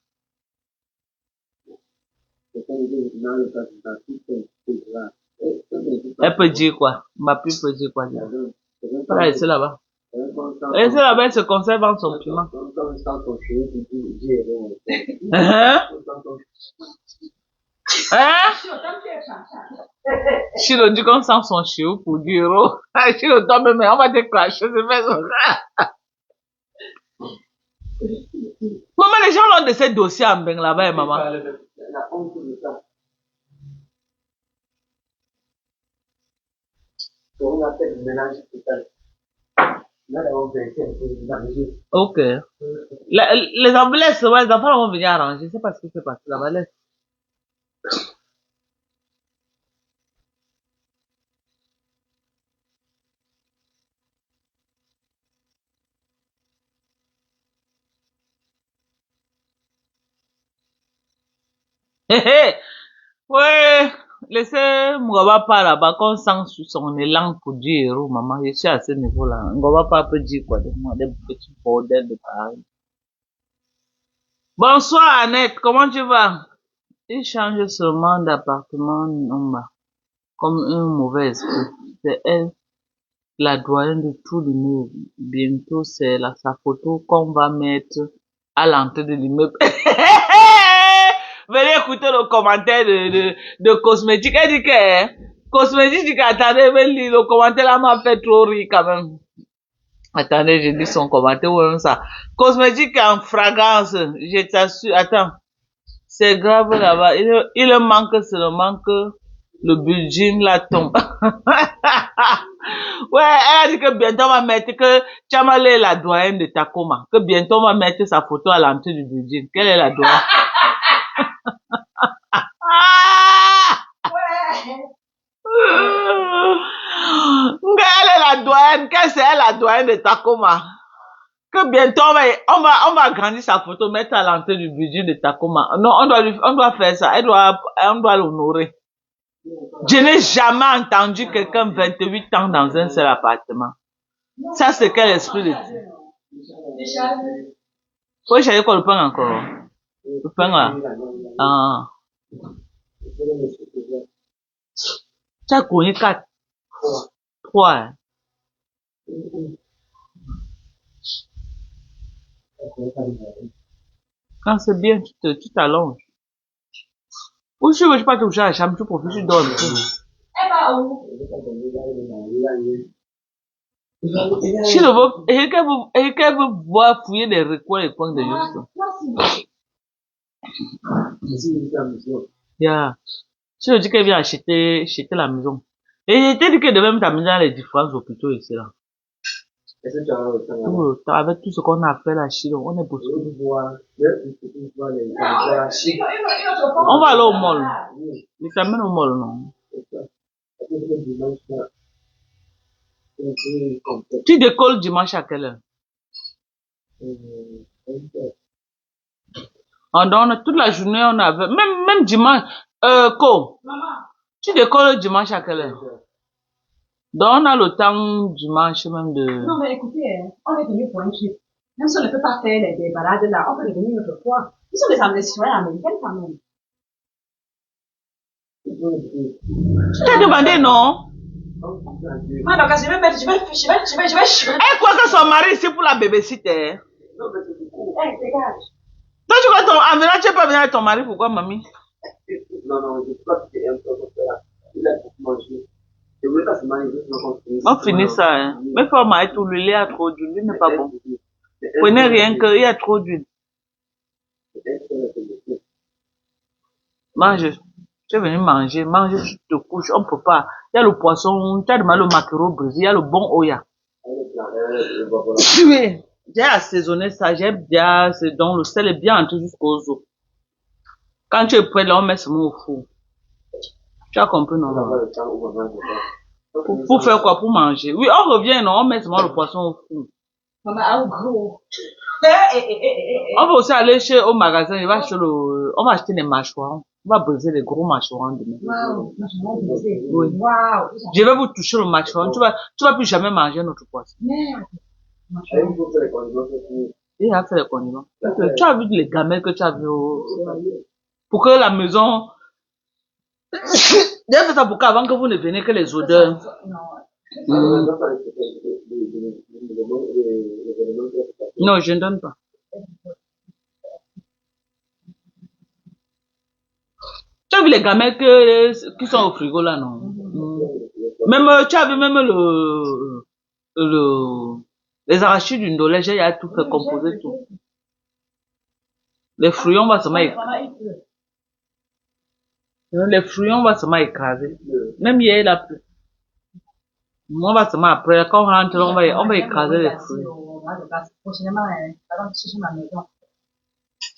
Elle peut dire quoi? Ma fille peut dire quoi? Elle est là-bas. Elle est là-bas, elle se conserve en son piment. Hein? Chilo dit qu'on sent son chiot pour dire, oh, Chilo, toi-même, on va te clasher, c'est fait ça. Maman, les gens l'ont de ces dossiers en Beng là-bas, maman. Ok. Les enfants, les enfants vont venir arranger, je sais pas ce qui s'est passé là-bas, laisse. Ouais, laissez Ngoba pas là-bas, qu'on sent sur son élan pour dire héros, maman, je suis à ce niveau-là. Ngoba pas peut dire quoi de moi, des petits bordels de Paris. Bonsoir Annette, comment tu vas? Il change seulement d'appartement, non, comme un mauvais esprit. C'est elle, la doyenne de tout l'immeuble. Bientôt, c'est sa photo qu'on va mettre à l'entrée de l'immeuble. Venez écouter le commentaire de Cosmétique. Elle dit que, Cosmétique dit qu'attendez, le commentaire là m'a fait trop rire quand même. Attendez, je lis son commentaire, ou ça. Cosmétique en fragrance, je t'assure, attends. C'est grave là-bas. Il manque seulement que le building la tombe. Ouais, elle a dit que bientôt on va mettre que Tchamale est la doyenne de Takoma. Que bientôt on va mettre sa photo à l'entrée du building. Quelle est la doyenne? Elle est la doyenne. Qu'est-ce que c'est la doyenne de Takoma? Que bientôt on va agrandir sa photo, mettre à l'entrée du budget de Takoma. Non, on doit faire ça. On doit l'honorer. Je n'ai jamais entendu quelqu'un 28 ans dans un seul appartement. Ça, c'est quel esprit de Dieu? Oui, j'ai quoi le pain encore? Le pain là. Ah. Tu as connu 4. 3. Hein? Quand c'est bien, tu t'allonges. Ou si tu veux pas toucher à la chambre, tu profites, tu dors un peu. Elle va où? Si le veut, et qu'elle veut voir fouiller les recoins et coins de Houston. Yeah. Si je dis qu'elle vient acheter la maison. Et je t'ai dit que de même t'amener dans les différents hôpitaux ici, là. Est-ce que tu as le temps là-bas? Tout le temps, avec tout ce qu'on a fait là, Chine, on est Je bousculé. veux voir, je vois les archives. On va aller au mall. Oui, Ils t'amènent au mall, non? c'est ça. Parce que le dimanche là, c'est un peu complexe. Tu décolles dimanche à quelle heure? Un peu. On a toute la journée, on avait, même dimanche, Ko, tu décolles dimanche à quelle heure? Donc, on a le temps dimanche même de... Non, mais écoutez, on est venu pour un trip. Même si on ne peut pas faire des balades là, on peut revenir une autre fois. Ils sont des citoyens américains quand même. Tu as demandé, non? Ah, donc, je vais. Elle croit que son mari ici pour la babysitter. Non, mais c'est beaucoup. Eh, dégage. Toi, tu crois en venant, tu peux pas venir avec ton mari, pourquoi, mamie? Non, je crois que c'est un peu comme ça. Il a beaucoup mangé. Je voulais pas se marier juste quand On finit ça, hein. Mais faut marier tout, l'huile, il y a trop d'huile, l'huile n'est pas bon. Prenez rien que, il y a trop d'huile. Mange. Tu es venu manger, tu te couches, on peut pas. Il y a le poisson, tu as demandé le maquereau brisé, il y a le bon oya. Oui. J'ai assaisonné ça, j'ai bien, c'est donc le sel est bien entré jusqu'aux os. Quand tu es prêt, là, on met seulement au four. Tu as compris, non? Pour faire quoi? Pour manger. Oui, on revient, non? On met seulement le poisson au four. Maman, au gros. On va aussi aller au magasin, on va acheter des mâchoires. On va briser les gros mâchoires demain. Waouh, Oui. waouh. Je vais vous toucher le mâchoire. Tu vas plus jamais manger notre poisson. Merde. Il a fait les condiments. Tu as vu les gamelles que tu as vu pour que la maison, j'ai fait ça pour qu'avant que vous ne veniez que les odeurs. Non, je ne donne pas. Tu as vu les gamelles qui sont au frigo là, non? Même, tu as vu même les arachides d'une dolège, il y a tout fait composer tout. Les fruits, on va seulement écraser. Les fruits, on va seulement écraser. Même hier, il a plu. On va seulement après, quand on rentre, on va écraser les fruits.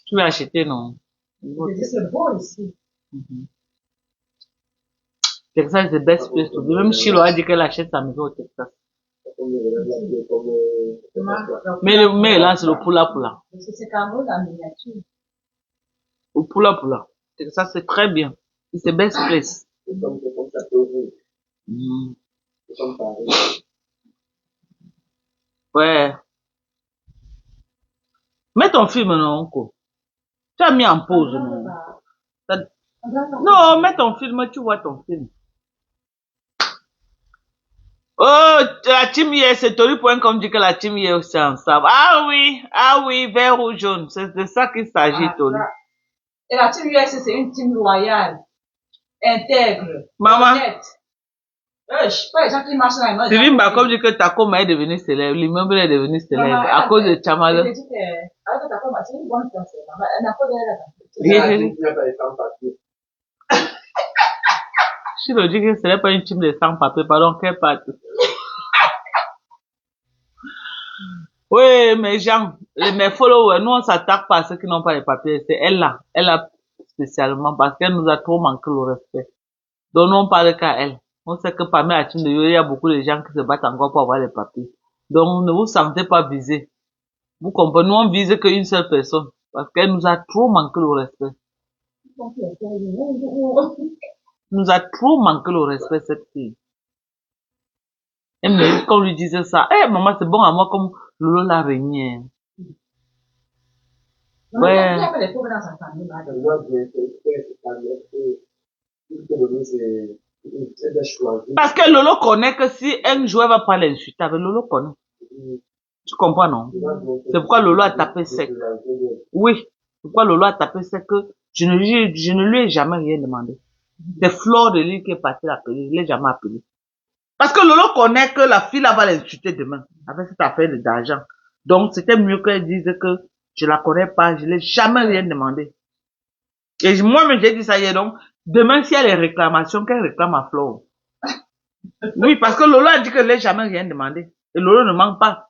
Tu vas acheter, non? C'est beau ici. Texas, c'est the best place to be. Même Chilo a dit qu'elle achète sa maison au Texas. Mais là, c'est le poula. C'est quand même la miniature. Le poula. Texas, c'est très bien. C'est the best place. Ouais. Mets ton film, non, Uncle. Tu as mis en pause, non? Non, mets ton film, tu vois ton film. Oh, la team hier, c'est Tori.com dit que la team hier aussi ensemble. Ah oui, vert ou jaune. C'est de ça qu'il s'agit, Tori. Et la team US, c'est une team loyale, intègre, Maman. honnête. Pas les gens qui marchent dans les mains. Sylvie Bakom dit que Takoma est devenu célèbre, l'immeuble est devenu célèbre à cause de Chamala. Elle dit que Takoma, c'est une bonne personne. Elle n'a pas de Si je dis que ce n'est pas une team de sans-papiers, pardon, quelle partie? Oui, mais Jean, mes followers, nous on s'attaque pas à ceux qui n'ont pas les papiers, c'est elle là spécialement, parce qu'elle nous a trop manqué le respect. Donc nous on parle qu'à elle. On sait que parmi la team de Yo, il y a beaucoup de gens qui se battent encore pour avoir les papiers. Donc ne vous sentez pas visés. Vous comprenez, nous on vise qu'une seule personne, parce qu'elle nous a trop manqué le respect. Nous a trop manqué le respect, cette fille. Elle mérite qu'on lui dise ça. Eh, maman, c'est bon à moi comme Lolo l'araignée. Ouais. Parce que Lolo connaît que si un joueur va pas l'insulter, avec Lolo connaît. Tu comprends, non? C'est pourquoi Lolo a tapé sec. Oui. C'est pourquoi Lolo a tapé sec que je ne lui ai jamais rien demandé. C'est Flore de l'île qui est partie l'appeler. Je l'ai jamais appelé. Parce que Lolo connaît que la fille là va l'insulter demain. Avec cette affaire d'argent. Donc, c'était mieux qu'elle dise que je la connais pas, je l'ai jamais rien demandé. Et moi-même, j'ai dit ça hier, donc, demain, s'il y a les réclamations, qu'elle réclame à Flore. Oui, parce que Lolo a dit que ne l'ai jamais rien demandé. Et Lolo ne manque pas.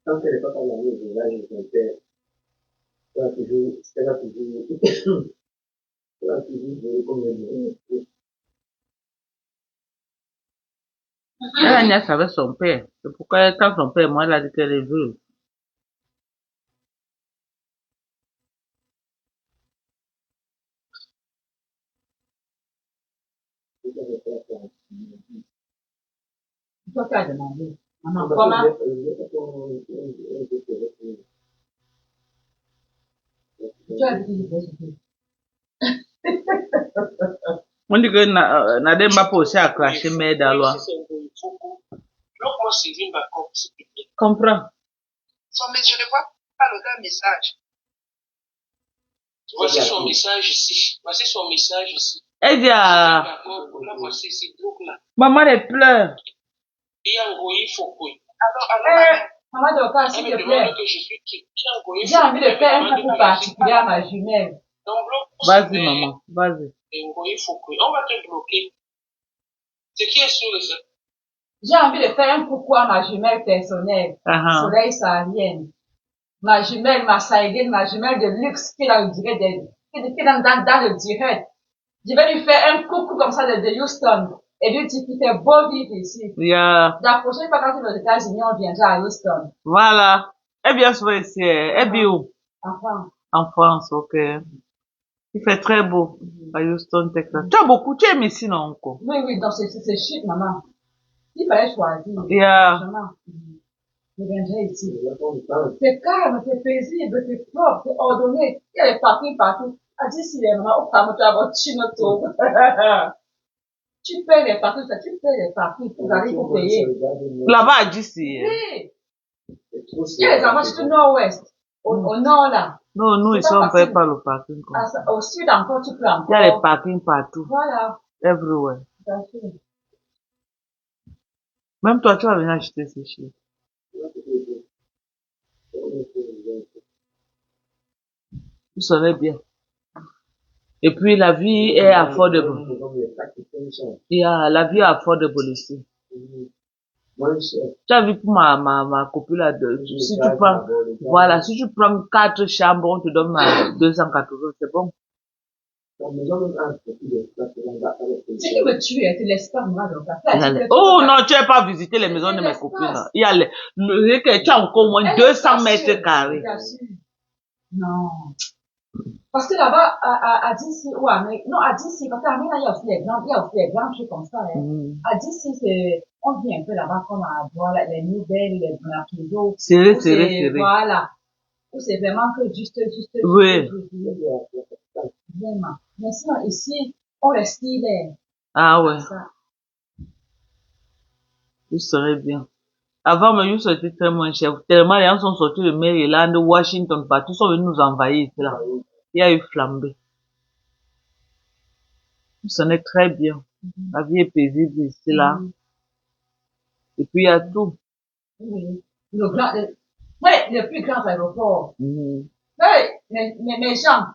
Tant qu'elle n'est pas dans le village, mon père, elle a toujours, elle a toujours, elle a toujours joué comme elle veut. Elle a niaise avec son père. C'est pourquoi quand son père, moi, elle a dit qu'elle est veuve. Toi, tu as demandé. Maman, Parce comment? que Tu as dit qu'il faut se faire. On dit que Nademba peut aussi à cracher mais dans loi. Comprends. Mais je ne vois pas le message. Voici son message ici. Voici son message ici. Elle dit à... Là, voici ici. Donc là. Maman, elle pleure. Et Angoï Foucault. Maman, Dorcas, s'il te plaît. Que je suis qui? J'ai envie de faire un coucou particulier à ma jumelle. Vas-y, maman. Vas-y. Angoï Foucault. On va te bloquer. Ce qui est sûr, c'est... J'ai envie de faire un coucou à ma jumelle personnelle. Soleil saharienne. Ma jumelle, ma saïdienne, ma jumelle de luxe qui est dans le direct qui est dans le direct. Je vais lui faire un coucou comme ça de Houston. Et lui dire qu'il fait beau vivre ici. Yeah. La prochaine fois quand il va aux États-Unis, on viendra à Houston. Voilà. Elle vient souvent ici. Elle vit où? En France. En France, ok. Il fait très beau. À Houston, Texas. Tu as beaucoup, tu aimes ici, non, encore? Oui, oui, donc c'est chic, maman. Il fallait choisir. Yeah. Je viendrai ici. C'est calme, c'est paisible, c'est propre, c'est ordonné. Il y a des parkings partout. Ah, d'ici, les mamans, au femme, tu as votre chinoto. Tu payes les parkings, tu payes les parkings, vous allez vous payer. Là-bas, d'ici. Oui. Il y a les enfants, surtout nord-ouest. Au nord, là. Non, nous, ici, on ne paye pas le parking. Au sud, encore, tu peux encore. Il y a les parkings partout. Voilà. Everywhere. Même toi, tu vas venir acheter ces choses. Vous serez bien. Et puis, la vie est affordable. La vie est affordable ici. Tu as vu pour ma copine là, si tu prends, voilà, si tu prends 4 chambres, on te donne 280, c'est bon. Ce qui me tue, c'est l'espace, moi, donc. Oh non, tu n'as pas visité les maisons de mes copines. Il y a tu as encore au moins 200 mètres carrés. Non. Parce que là-bas, à DC, ou à DC, parce qu'à Amina, il y a aussi les grands trucs comme ça, hein. À DC, on vit un peu là-bas comme à voilà, les nouvelles, les Marquiseaux. Serré. Voilà. Où c'est vraiment que juste. Oui. Vraiment. Mais sinon, ici, on reste libre. Ah ouais. Il serait bien. Avant, mais ils étaient très moins cher. Tellement les gens sont sortis de Maryland, Washington, partout, ils sont venus nous envahir ici, là. Il y a eu flambé. Ce n'est très bien. La vie est paisible ici, là. Et puis, il y a tout. Oui. Le plus grand aéroport. Mes gens.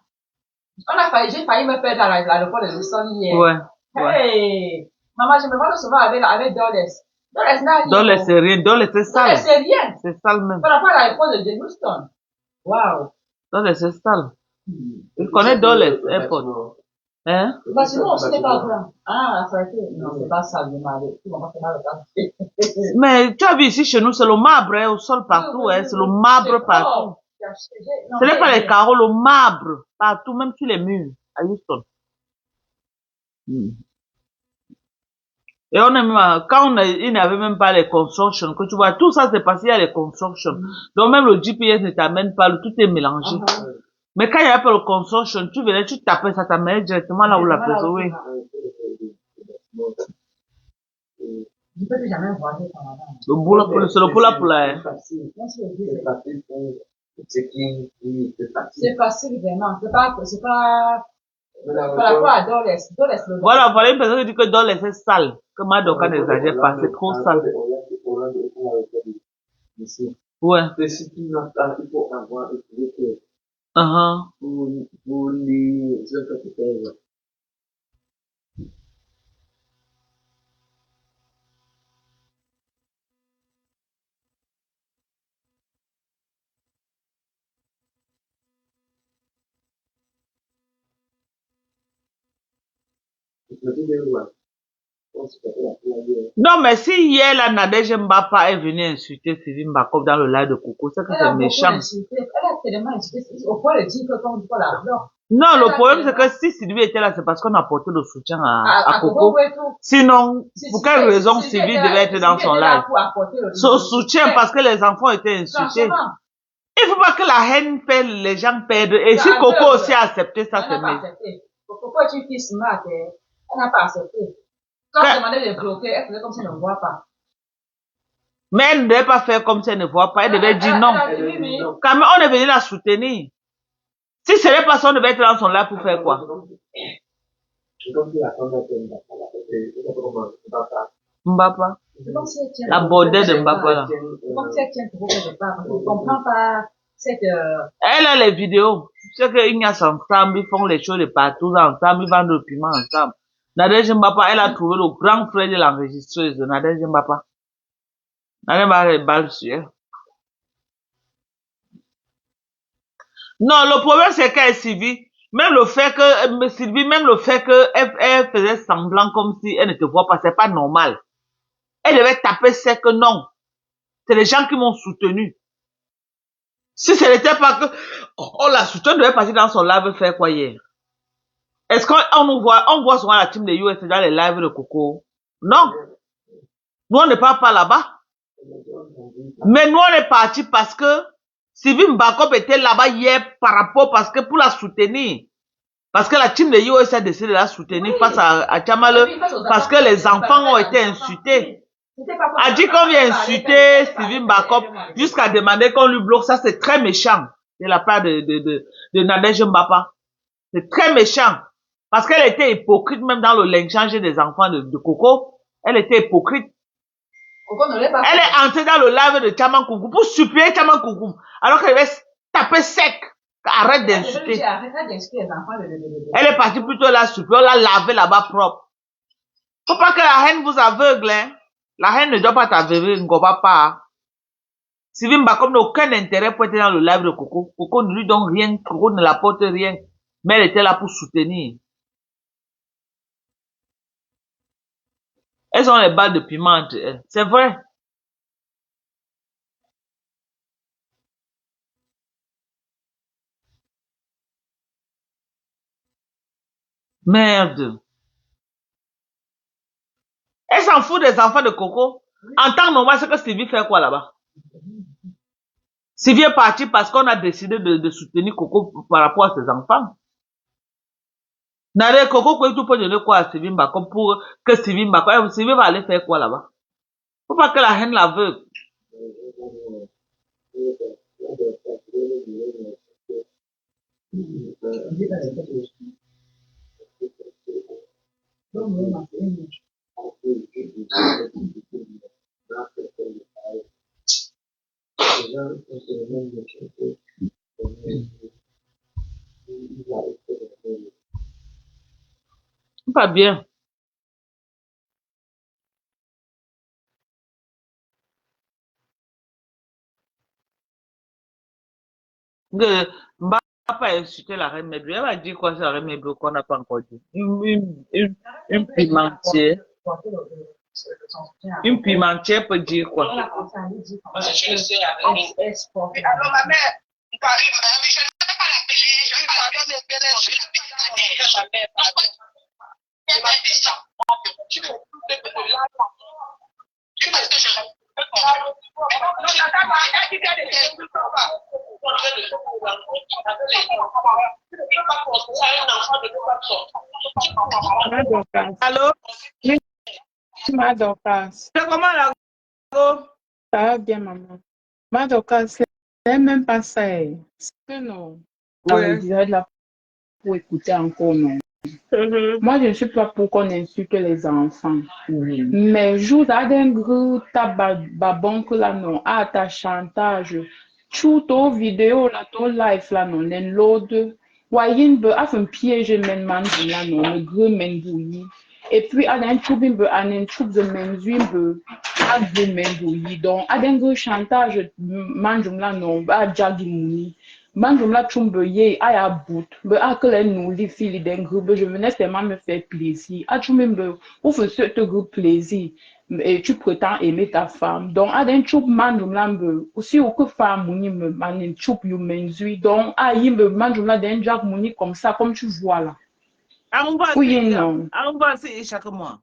J'ai failli me perdre à l'aéroport de Houston hier. Ouais. Hey. Maman, je me vois souvent avec Dulles. Dulles, c'est rien. Dulles, c'est sale. Dulles, c'est rien. C'est sale même. Par rapport à l'aéroport de Houston. Wow. Dulles, c'est sale. Tu connais Dulles, airport? Hein? Bah, sinon, c'était pas grand. Ah, ça a été, non, c'est pas sale, je m'allais. Mais tu as vu ici chez nous, c'est le marbre, hein, au sol partout, hein, c'est le marbre partout. Ce n'est pas les carreaux, le marbre partout, même sur les murs, à Houston. Et on a même, quand il n'y avait même pas les constructions, que tu vois, tout ça c'est passé à les constructions. Donc même le GPS ne t'amène pas, tout est mélangé. Mais quand il y a pas le construction, tu venais, tu tapais, ça t'amène directement là où la personne, oui. Je peux plus jamais voir ça là-bas. Le boulot, c'est le boulot pour la, hein. Ce qui est facile. C'est facile, vraiment. C'est pas par rapport à Doles. Voilà, voilà une personne qui dit que Doles c'est sale. Que Madoka n'exagère pas, c'est trop sale. Ici. Ouais. Si tu n'as pas, il faut avoir étudié que pour les capitaines. Non, mais si hier, la Nadège Mbapa est venue insulter Sylvie Mbakov dans le live de Coco, c'est que c'est méchant. Elle a tellement insulté au point de dire que quand on dit la fleur. Non, le problème, c'est que si Sylvie était là, c'est parce qu'on a apporté le soutien à Coco. Sinon, pour quelle raison Sylvie devait être dans son live? Son soutien, parce que les enfants étaient insultés. Il ne faut pas que la haine fait les gens perdre. Et si Coco aussi a accepté ça, c'est mieux. Coco est une fille smart, elle n'a pas accepté. Quand on demandait de bloquer, elle faisait comme si elle ne voit pas. Mais elle ne devait pas faire comme si elle ne voit pas. Elle devait dire non. Quand même, on est venu la soutenir. Si ce n'est pas ça, on devait être dans son live pour faire quoi? Mbapa. La bordelle de Mbapa là. Elle a les vidéos. C'est qu'ils n'y a ensemble, ils font les choses de partout ensemble, ils vendent le piment ensemble. Nadège Mbapa, elle a trouvé le grand frère de l'enregistreuse de Nadège Mbapa. Nadège Mbapa est balle sur elle. Non, le problème c'est qu'elle Sylvie, même le fait qu'elle faisait semblant comme si elle ne te voit pas, c'est pas normal. Elle devait taper sec que non. C'est les gens qui m'ont soutenu. Si ce n'était pas que on la soutient, on devait partir dans son live faire quoi hier? Est-ce qu'on voit souvent la team de US dans les lives de Coco? Non. Nous, on ne part pas là-bas. Mais nous, on est parti parce que Sylvie Mbakov était là-bas hier par rapport, parce que pour la soutenir. Parce que la team de US a décidé de la soutenir face à Tchamale, parce que les enfants ont été insultés. A dit qu'on vient insulter Sylvie Mbakov jusqu'à demander qu'on lui bloque. Ça, c'est très méchant de la part de Nadège Mbapa. C'est très méchant. Parce qu'elle était hypocrite même dans le lynchage des enfants de Coco. Elle était hypocrite. Elle est entrée dans le live de Tchaman Koukoum pour supplier Tchaman Koukoum. Alors qu'elle devait taper sec. Arrête d'insulter. Elle est partie plutôt là supplier. On l'a lavé là-bas propre. Faut pas que la haine vous aveugle, hein. La haine ne doit pas t'aveugler, ne va pas. Sylvie Mbakov n'a aucun intérêt pour être dans le live de Coco. Coco ne lui donne rien, Coco ne l'apporte rien. Mais elle était là pour soutenir. Elles ont les balles de piment. C'est vrai. Merde. Elle s'en fout des enfants de Coco. En temps normal, c'est que Sylvie fait quoi là-bas? Sylvie est partie parce qu'on a décidé de soutenir Coco par rapport à ses enfants. Nare Coco, quoi, tout peut donner quoi à Sylvie Mbakov pour que Sylvie Mbakov, Sylvie va aller faire quoi là-bas? Faut pas que la haine l'aveugle. Pas bien. Mbapa a insulté la reine Medou. Elle va dire quoi sur la reine Medou qu'on n'a pas encore dit? Une pimentière. Une pimentière peut dire quoi? Parce que je le sais avec lui. Alors, ma mère, je ne sais pas la télé, je ne pas bien ma mère, pardon. Elle m'a dit ça. Tu ne peux pas de là. Tu parce que je Allô? Madokas. C'est comment la go? Ça va bien, maman. Madokas, même pas ça. C'est que non. On Ouais. dirait de la pour écouter encore, non. Moi, je ne sais pas pourquoi on insulte les enfants. Mais joue à d'un gros babon que là, non, à ta chantage. Tout ton vidéo, là, ton live, là, non, les load. Voyez, a fait un piège, men man, là, non, le gros men bouilli. Et puis, à un troupe, à un troupe de men, à gros men bouilli. Donc, à d'un gros chantage, man, là, non, à jagi mouni. Manjum la chumbe ye aya bout be akele nous li fili den groupe je venais seulement me faire plaisir a chumbe ou fait ce te groupe plaisir et tu prétends aimer ta femme donc a den chup manjum la be aussi ou que femme mouni me manin chup you menzui donc a yimbe manjum la den jack mouni comme ça comme tu vois là oui non On va essayer chaque mois.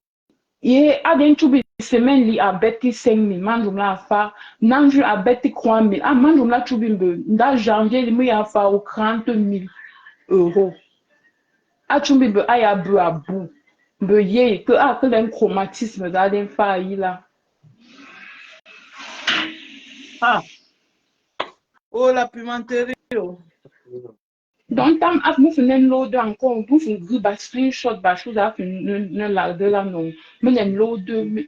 ye a den chup semaine li a beti 5 000 manjum la fa nanju a beti 3 000 a manjum la chup be da janvier li me ya fa au 30 000 euros. Achumbi be aya bu abu. Be ye que a que l'un chromatisme dans les failles là. Ah. Oh, la pimenterie. Oh. Donc, tam a nous faisons l'eau encore, vous faisons gris bas screenshot bas chose à ne la de là non. Mais l'eau de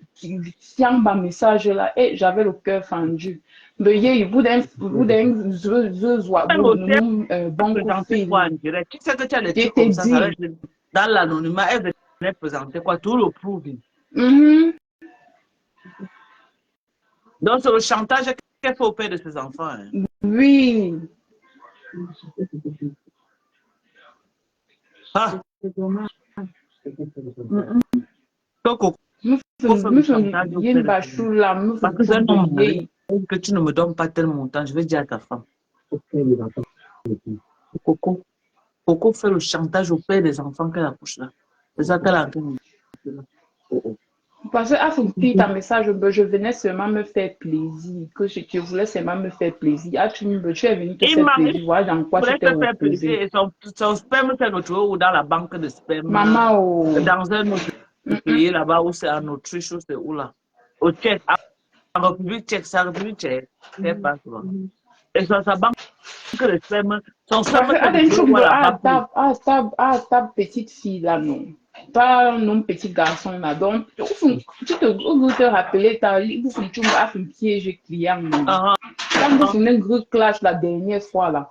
tiens bas message là et j'avais le cœur fendu. Be ye vous d'un zoa nous bon coup fait. Quoi, en direct. Tu sais que tu as des Je trucs te comme ça reste dis. dans l'anonymat, elle venait présenter quoi, tout le prouve. Donc, c'est le chantage qu'elle fait au père de ses enfants. Hein. Oui. Ah. Donc, Nous faisons chou là, nous parce que c'est un faisons homme marié, que tu ne me donnes pas tel montant, je vais dire à ta femme. Coco, Coco fait le chantage au père des enfants qu'elle accouche là. C'est ça qu'elle a dit. Parce que à son petit message, je venais seulement me faire plaisir, que je voulais seulement me faire plaisir. Ah, tu es venu te faire plaisir, voilà dans quoi tu t'es reposé. Et son sperme s'est retrouvé ou dans la banque de sperme. Maman, oh. Dans un autre pays là-bas où c'est en Autriche ou c'est où là. Au Tchèque, en République tchèque, c'est en République tchèque. C'est pas souvent. Et sur sa banque de sperme, son sperme s'est retrouvé à la banque. Ta petite fille là, non. Pas un homme petit garçon là. Donc, tu te rappeler, tu m'as fait un piège client. Quand vous faites un gros clash la dernière fois là.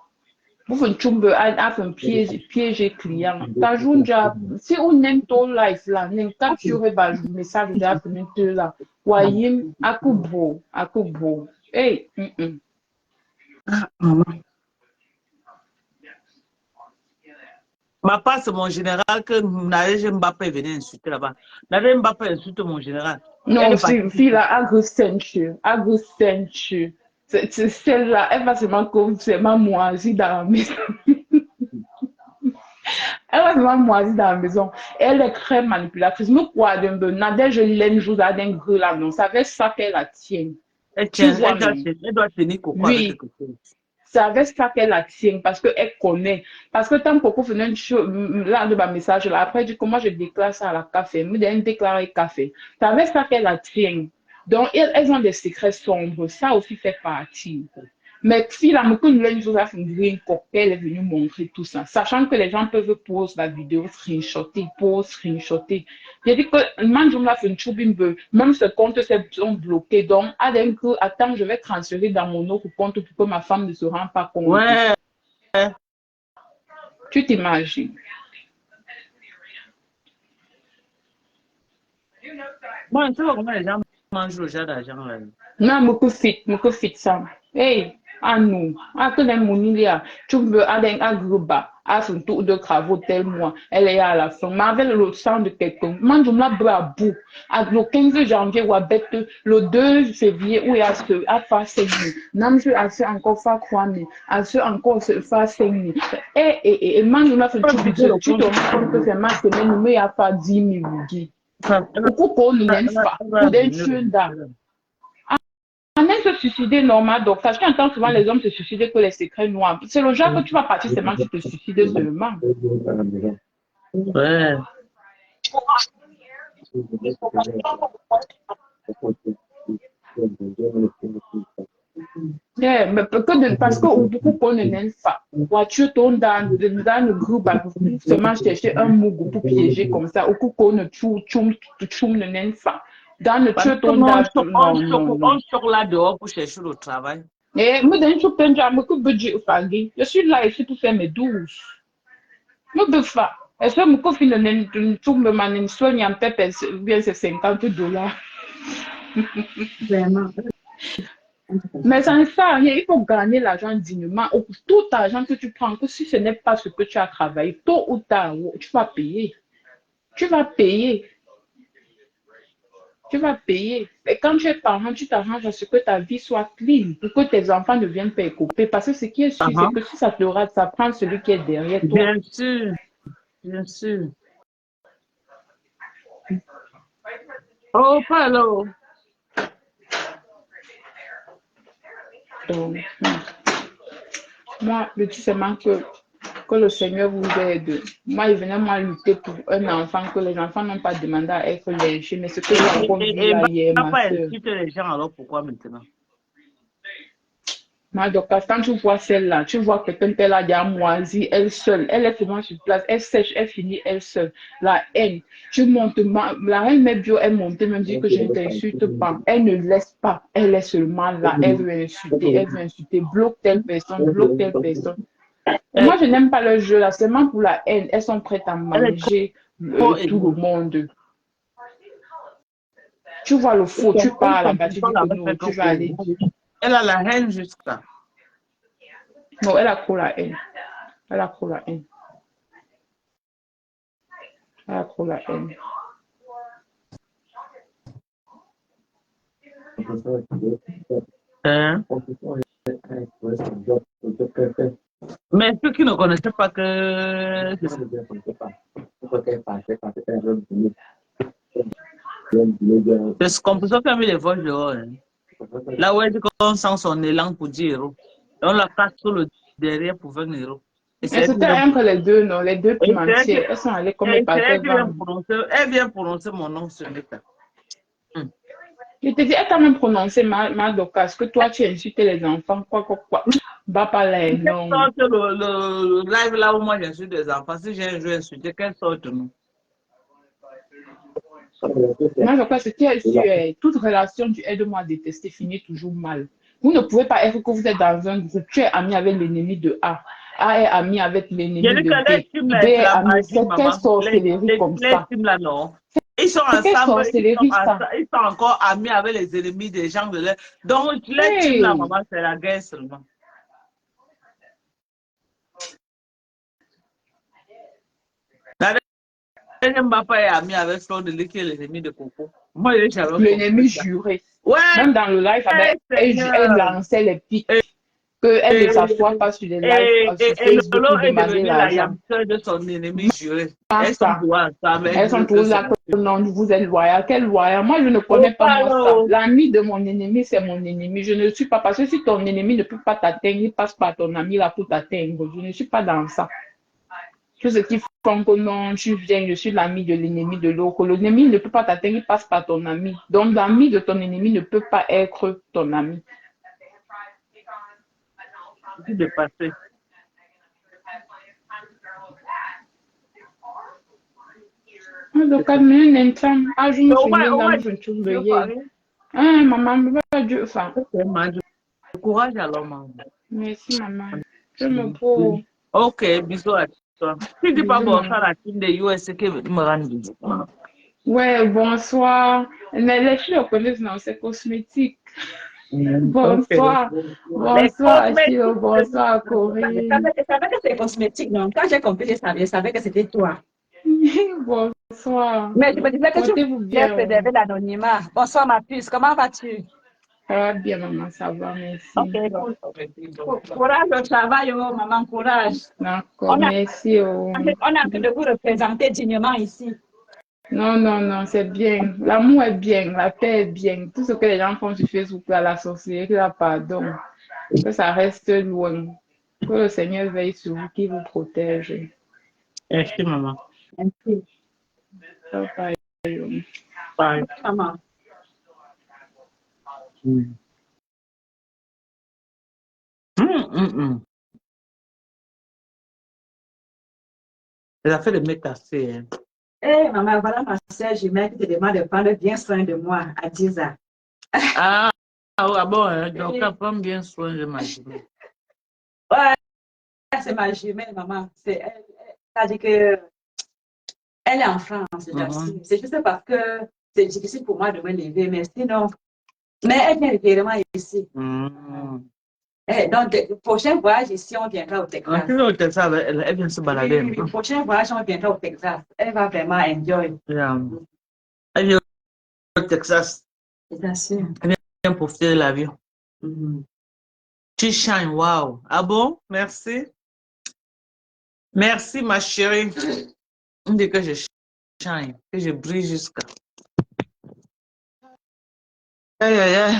Vous faites un piège client. T'as joué déjà, si on aime ton live là, on capture le message de là. Voyez, à coup beau. Hey, Maman. Ma part, c'est mon général que Nadège Mbappé venait insulter là-bas. Nadège Mbappé insulte mon général. non, fille là, Agro-Ceinture. Celle-là, elle va seulement moisie dans la maison. Elle va seulement moisie dans la maison. Elle est très manipulatrice. Nous, quoi, Nadège l'aime jouer dans un gros là, non. Ça fait ça qu'elle la tient. Elle doit tenir Coco avec quelque chose. C'est avec ça qu'elle la tient, parce qu'elle connaît. Parce que tant que Coco faisait une chose, là, de ma message, là, après, dit comment je déclare ça à la café. Me donne déclarer café. C'est avec ça qu'elle la tient. Donc, elles ont des secrets sombres. Ça aussi fait partie. Mais si la moukoune l'a nous a fait une coquille, elle est venue montrer tout ça. Sachant que les gens peuvent poser la vidéo, screenshotter. J'ai dit que Manjoum l'a fait une choubimbe. Même ce compte sont bloqués. Donc, attends, je vais transférer dans mon autre compte pour que ma femme ne se rende pas compte. Ouais. Tu t'imagines. Moi, je sais pas comment les gens mangent le genre d'argent là. Non, me fit ça. Hey, à nous, à que les monilia, tu veux aller à Gruba, à son tour de travaux tel mois, elle est à la fin. Mais avec le sang de quelqu'un, mangeons la brabou. À le 15 janvier, ou à bête, le 2 février, où il y a ce, à faire 5 000. Non, je à ce encore faire 3 000, à ce encore faire 5 000. Et mangeons la fin, tu te rends compte que c'est ma semaine, mais il y a pas 10 000. Pourquoi nous n'aime pas? Pour des choses on aime se suicider normal, donc parce que j'entends souvent les hommes se suicider que les secrets noirs. C'est le genre que tu vas partir seulement, tu te suicides seulement. Ouais. Yeah, mais parce que beaucoup qu'on ne n'aime pas. Voiture tourne dans le groupe, seulement chercher un mougou pour piéger comme ça. Ou qu'on ne tchoum ne n'aime pas. Dans le Parce tuyau que tourne dans. Non, non, non. on sort là dehors pour chercher le travail. Et moi, dans le peine, je suis là ici pour faire mes douces. Moi, de fa. Est-ce que mon coffre ne trouve me manin soigne en pépé, bien c'est $50. Vraiment. Mais ça ne sert à rien, il faut gagner l'argent dignement. Tout argent que tu prends, que si ce n'est pas ce que tu as travaillé, tôt ou tard, tu vas payer. Tu vas payer. Tu vas payer. Et quand tu es parent, tu t'arranges à ce que ta vie soit clean, pour que tes enfants ne viennent pas écouper. Parce que ce qui est sûr, c'est que si ça te rate, ça prend celui qui est derrière toi. Bien sûr, bien sûr. Oh, pas alors. Donc, moi, je dis seulement que le Seigneur vous aide. Moi, il venait moi lutter pour un enfant, que les enfants n'ont pas demandé à être lynchés. Mais ce que j'ai encore vu là hier, ma pas soeur. insulter les gens, alors pourquoi maintenant? Donc, quand tu vois celle-là, tu vois quelqu'un qui est là, il y a moisi, elle seule, elle est seulement sur place, elle sèche, elle finit elle seule. La haine, tu montes, la haine, même bio, elle monte, même dit que je ne t'insulte pas. Elle ne laisse pas, elle est seulement là, elle veut insulter, bloque telle personne, bloque telle personne. Et moi, je n'aime pas le jeu là, seulement pour la haine, elles sont prêtes à manger tout le monde. Tu vois le faux, tu parles là-bas, tu dis que non, tu vas aller dire. Elle a la haine jusqu'à. Non, elle a trop la haine. Elle a trop la haine. Elle a trop la haine. Hein? Mais ceux qui ne connaissaient pas que... C'est ce qu'on peut faire avec les voix dehors. Hein. Là où elle dit qu'on sent son élan pour 10 €. Et on la casse sur le derrière pour 20 €. Et c'était entre les deux, non? Les deux pimentières. Elles sont allées comme les paquets. Elle vient prononcer mon nom sur l'état. Je te dis, elle t'a même prononcé mal d'occasion que toi, tu insultes les enfants. Quoi. Va pas là, non. Le live là où moi j'insulte des enfants, si j'ai un jeu insulté, quelle sorte de nom? Moi, je crois que ce qui est sûr, toute relation du aide-moi à détester finit toujours mal. Vous ne pouvez pas être que vous êtes dans un groupe, tu es ami avec l'ennemi de A. A est ami avec l'ennemi de B. B est ami. C'est quelle sorcellerie comme ça? Ils sont ensemble, ils sont encore amis avec les ennemis des gens de l'air. Donc, les teams là, maman, c'est la guerre seulement. Mbappé est ami avec Flor de Lis qui est l'ennemi de Coco. Moi, l'ennemi juré. Ouais. Même dans le live, elle lançait les pics. Qu'elle ne s'assoit pas sur les lives sur Facebook pour demander l'argent. De son ennemi juré. Elles sont tous là que non, vous êtes loyal. Quel loyal? Moi, je ne connais pas moi ça. L'ami de mon ennemi, c'est mon ennemi. Je ne suis pas, parce que si ton ennemi ne peut pas t'atteindre, il passe par ton ami là pour t'atteindre. Je ne suis pas dans ça. Tout ce qui font que non, tu viens, je suis l'ami de l'ennemi de l'autre. L'ennemi ne peut pas t'atteindre, il passe par ton ami. Donc, l'ami de ton ennemi ne peut pas être ton ami. De passer. Donc, courage alors, maman. Merci, maman. Je me pose. Ok, bisous à toi. Tu dis pas bonsoir à la team de USA qui me rend visite. Ouais, bonsoir. Mais les filles reconnaissent, non, c'est cosmétique. Bonsoir. Bonsoir, Achille. Bonsoir, Corinne. Je savais que c'est cosmétique, non? Quand j'ai compris, je savais que c'était toi. Bonsoir. Mais je me disais que tu voulais préserver l'anonymat. Bonsoir, ma puce. Comment vas-tu? Ça va bien, maman. Ça va, merci. Ok, courage au travail, oh, maman, courage. D'accord, merci. On a envie de vous représenter dignement ici. Non, c'est bien. L'amour est bien, la paix est bien. Tout ce que les gens font sur Facebook, là, la sorcellerie, là, pardon. Que ça reste loin. Que le Seigneur veille sur vous, qu'il vous protège. Merci, maman. Merci. Bye. Bye. Maman. Elle a fait des métastases. Hein. Eh, maman, voilà ma soeur jumelle qui te demande de prendre bien soin de moi à 10 ans. Ah, bon, hein, donc elle prend bien soin de ma jumelle. Ouais, c'est ma jumelle, maman. C'est-à-dire que elle est en France, j'assure. C'est juste parce que c'est difficile pour moi de me lever, mais sinon, mais elle vient régulièrement ici. Donc, le prochain voyage ici, on viendra au Texas. Au Texas, elle vient se balader. Oui, le prochain voyage, on viendra au Texas. Elle va vraiment enjoy. Elle vient au Texas. Bien sûr. Elle vient profiter de l'avion. Tu shines, wow. Ah bon? Merci. Merci, ma chérie. On dit que je shine, que je brille jusqu'à. Aïe, aïe, aïe.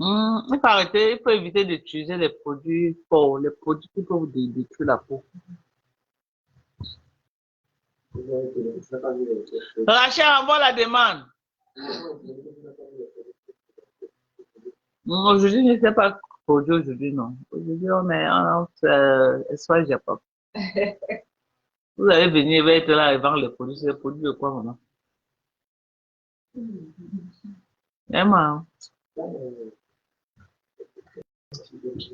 Il faut arrêter, il faut éviter d'utiliser les produits forts, les produits qui peuvent détruire la peau. Rachel, envoie la demande. Aujourd'hui, je ne sais pas produit aujourd'hui, non. Aujourd'hui, on est en Espagne Japon. Vous allez venir, il va être là et vendre les produits. C'est les produits de quoi, maman? Emma.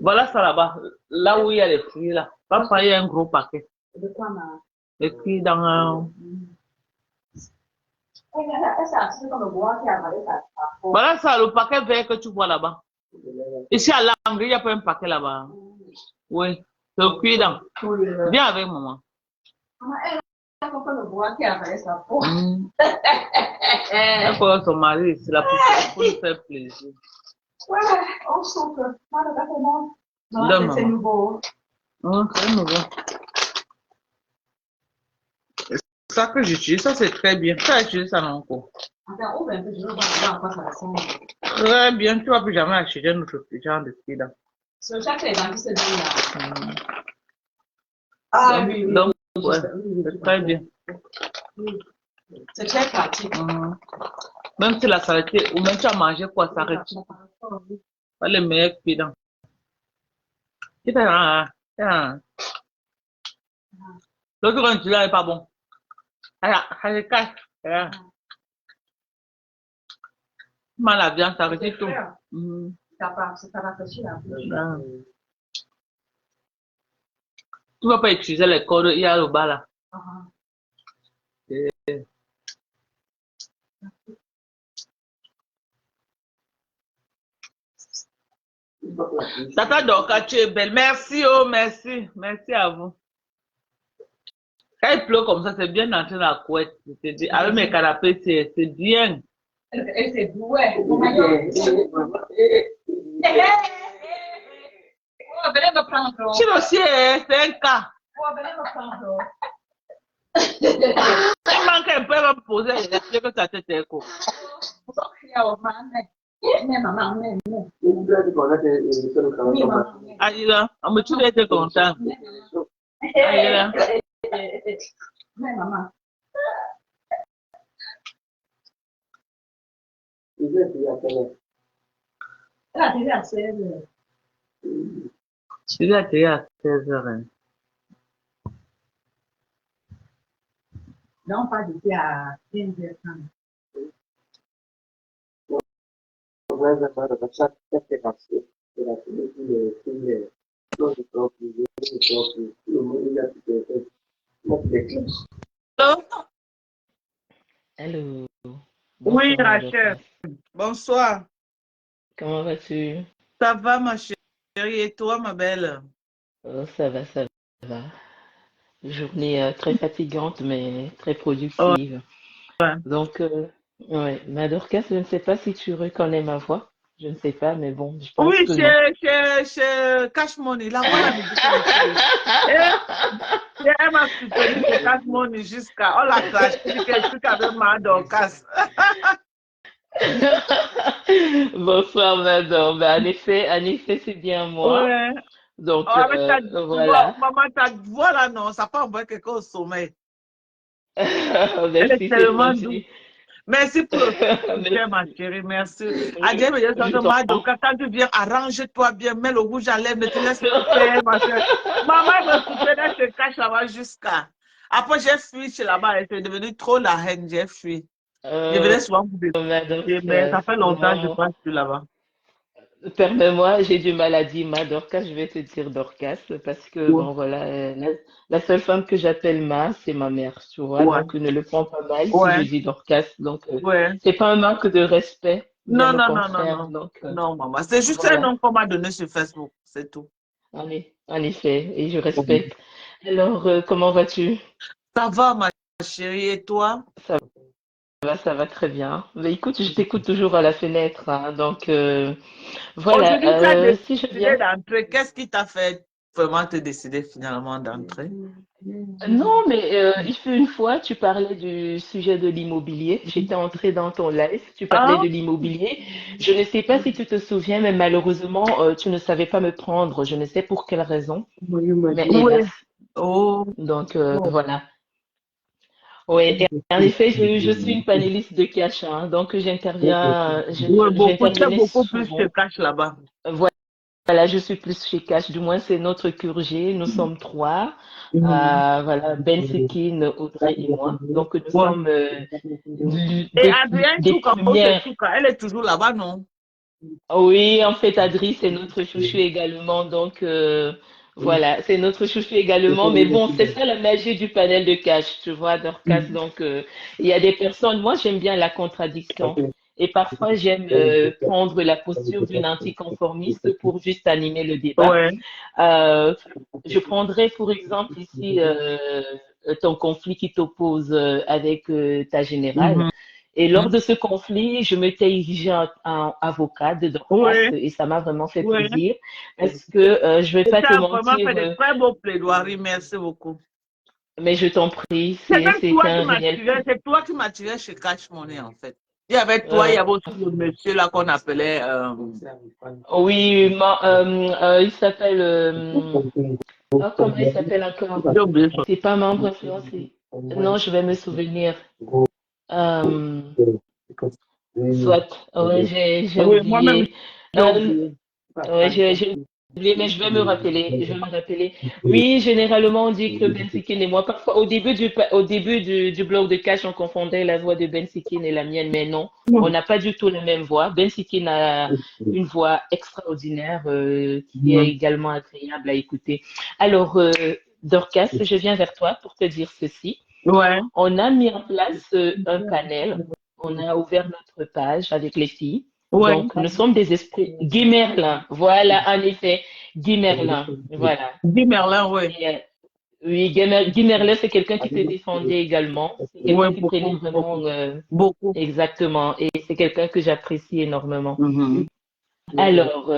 Voilà ça là-bas. Là où il y a les fruits, là. Papa, il y a un gros paquet. De quoi, maman? Et puis dans un... Voilà ça, le paquet vert que tu vois là-bas. Ici à l'angle, il y a pas un paquet là-bas. Oui, le cuidant. Viens avec maman. Elle prend son mari ici là pour lui faire plaisir. Ouais, on souffre. Non, c'est nouveau. C'est nouveau. Ça que j'utilise, ça c'est très bien. Ça j'utilise ça non encore. Très bien, tu vas plus jamais acheter un autre genre de cuidant. C'est chaque dans qui se dit là. Oui. Donc, ouais, c'est très bien. C'est très pratique. Même si la saleté, ou même tu as mangé quoi, ça retire. Pas les meilleurs cuidants. L'autre quand tu l'as n'est pas bon. Ça se cache. Mal la viande, ça retire tout. Ça rafraîchit la bouche. Tu ne vas pas utiliser les cordes, il y a le bas là. Tata Dorka, tu es belle. Merci, oh, merci. Merci à vous. Quand il pleut comme ça, c'est bien d'entrer dans la couette. Avec mes canapés, c'est bien. Et c'est doué. Venez me prendre. Tu aussi, c'est un cas. Venez me prendre. Il manque un peu à me poser. Je que ça t'était quoi. Mais maman, Aïe, on me tue d'être content. Aïe, mais maman. Elle a déjà 16 heures. Tu l'as déjà à 16 heures. Non, pas d'ici à 15h30. Allô. Oui, Bonsoir, Rachel. Bonsoir. Comment vas-tu? Ça va, ma chérie, et toi, ma belle? Oh, ça va, ça va. Journée très fatigante, mais très productive. Ouais. Donc, ouais. Ma Dorcas, je ne sais pas si tu reconnais ma voix. Je ne sais pas, mais bon, je pense Oui, que non. chez Cash Money. La voilà me dit que elle m'a soutenu chez Cash Money jusqu'à... Oh la clash, je dis qu'elle truc avec ma Dorcas. Bonsoir, madame. En effet, c'est bien moi. Ouais. Donc, Oh, avec ta voilà. maman, ta voix là, non, ça peut envoyer quelqu'un au sommet. Elle Merci, est c'est tellement douce. gentil. Merci pour le Mais- soutien, ma chérie, merci. je, Adieu, mais je t'en Madoka, quand tu viens, arrange-toi bien, mets le rouge à lèvres, ne te laisse pas faire, ma soeur. Maman me soutenait, je cache là-bas jusqu'à. Après, j'ai fui chez là-bas, et c'est devenu trop la haine, j'ai fui. Je euh, venais souvent pour découvrir, mais ça fait longtemps que je non. passe plus là-bas. Permets-moi, j'ai du mal à dire ma Dorcas, je vais te dire Dorcas, parce que, Ouais, bon, voilà, la seule femme que j'appelle ma, c'est ma mère, tu vois, ouais, donc ne le prends pas mal si je ouais, dis Dorcas, donc ouais. c'est pas un manque de respect, bien Non, au non, non, non, contraire, non. donc Non, maman. C'est juste un voilà, nom qu'on m'a donné sur Facebook, c'est tout. en effet, et je respecte. Alors, comment vas-tu? Ça va, ma chérie, et toi? Ça va très bien. Mais écoute, je t'écoute toujours à la fenêtre, hein, donc voilà, Aujourd'hui, tu as si je décidé viens. d'entrer. Qu'est-ce qui t'a fait vraiment te décider finalement d'entrer? Non, mais il fut une fois, tu parlais du sujet de l'immobilier. J'étais entrée dans ton live, tu parlais Ah, de l'immobilier. Je ne sais pas si tu te souviens, mais malheureusement, tu ne savais pas me prendre. Je ne sais pour quelle raison, mais hélas. oui. Oh, Donc voilà. Oui, et en effet, je suis une panéliste de cash, hein, donc j'interviens, oui, beaucoup. Tu es j'intervenais beaucoup plus te souvent. caches là-bas. Voilà, je suis plus chez Cash, du moins c'est notre QG, nous sommes trois. Mhm. Voilà, Ben Sekin, Audrey et moi. Donc nous Ouais. sommes Et Adrienne des Touka, oh, c'est premières. Touka, elle est toujours là-bas, non? Oui, en fait, Adri, c'est notre chouchou également. Donc voilà, c'est notre chouchou également. Mais bon, c'est ça la magie du panel de Cash, tu vois, Dorcas. Donc il y a des personnes, moi j'aime bien la contradiction. Et parfois, j'aime prendre la posture d'une anticonformiste pour juste animer le débat. Ouais. Euh, je prendrais pour exemple ici ton conflit qui t'oppose avec ta générale. Mhm. Et lors de ce conflit, je m'étais érigée en avocate de Dorcas Oui, et ça m'a vraiment fait oui. plaisir parce que je vais Et pas tu te as vraiment mentir, fait de très beaux plaidoiries, merci beaucoup. mais je t'en prie, C'est même c'est toi qui un réel. m'attirais, c'est toi qui m'attirais chez Cash Money, en fait. Il y avait toi, il y euh, avait aussi le monsieur là qu'on appelait. oui, il s'appelle. Oh, comment il s'appelle encore? J'ai oublié son C'est pas membre influencé. Non, je vais me souvenir. Euh, Soit, ouais, j'ai nom. Oui, moi-même, oublié. j'ai Euh, oublié. ouais, j'ai oublié, mais je vais me rappeler. Je vais me rappeler. Oui, généralement, on dit que Ben Sikin et moi, parfois, au début du blog de Cash, on confondait la voix de Ben Sikin et la mienne, mais non, on n'a pas du tout la même voix. Ben Sikin a une voix extraordinaire, qui est également agréable à écouter. Alors, Dorcas, je viens vers toi pour te dire ceci. Ouais, On a mis en place un panel. On a ouvert notre page avec les filles. ouais. Donc, nous sommes des esprits. Guy Merlin, voilà, en effet, Guy Merlin, voilà. Guy Merlin, oui. Et, oui, Guy Merlin, c'est quelqu'un qui se défendait également. C'est Oui, quelqu'un qui prenait beaucoup, vraiment beaucoup, beaucoup. exactement. Et c'est quelqu'un que j'apprécie énormément. Mhm. Alors,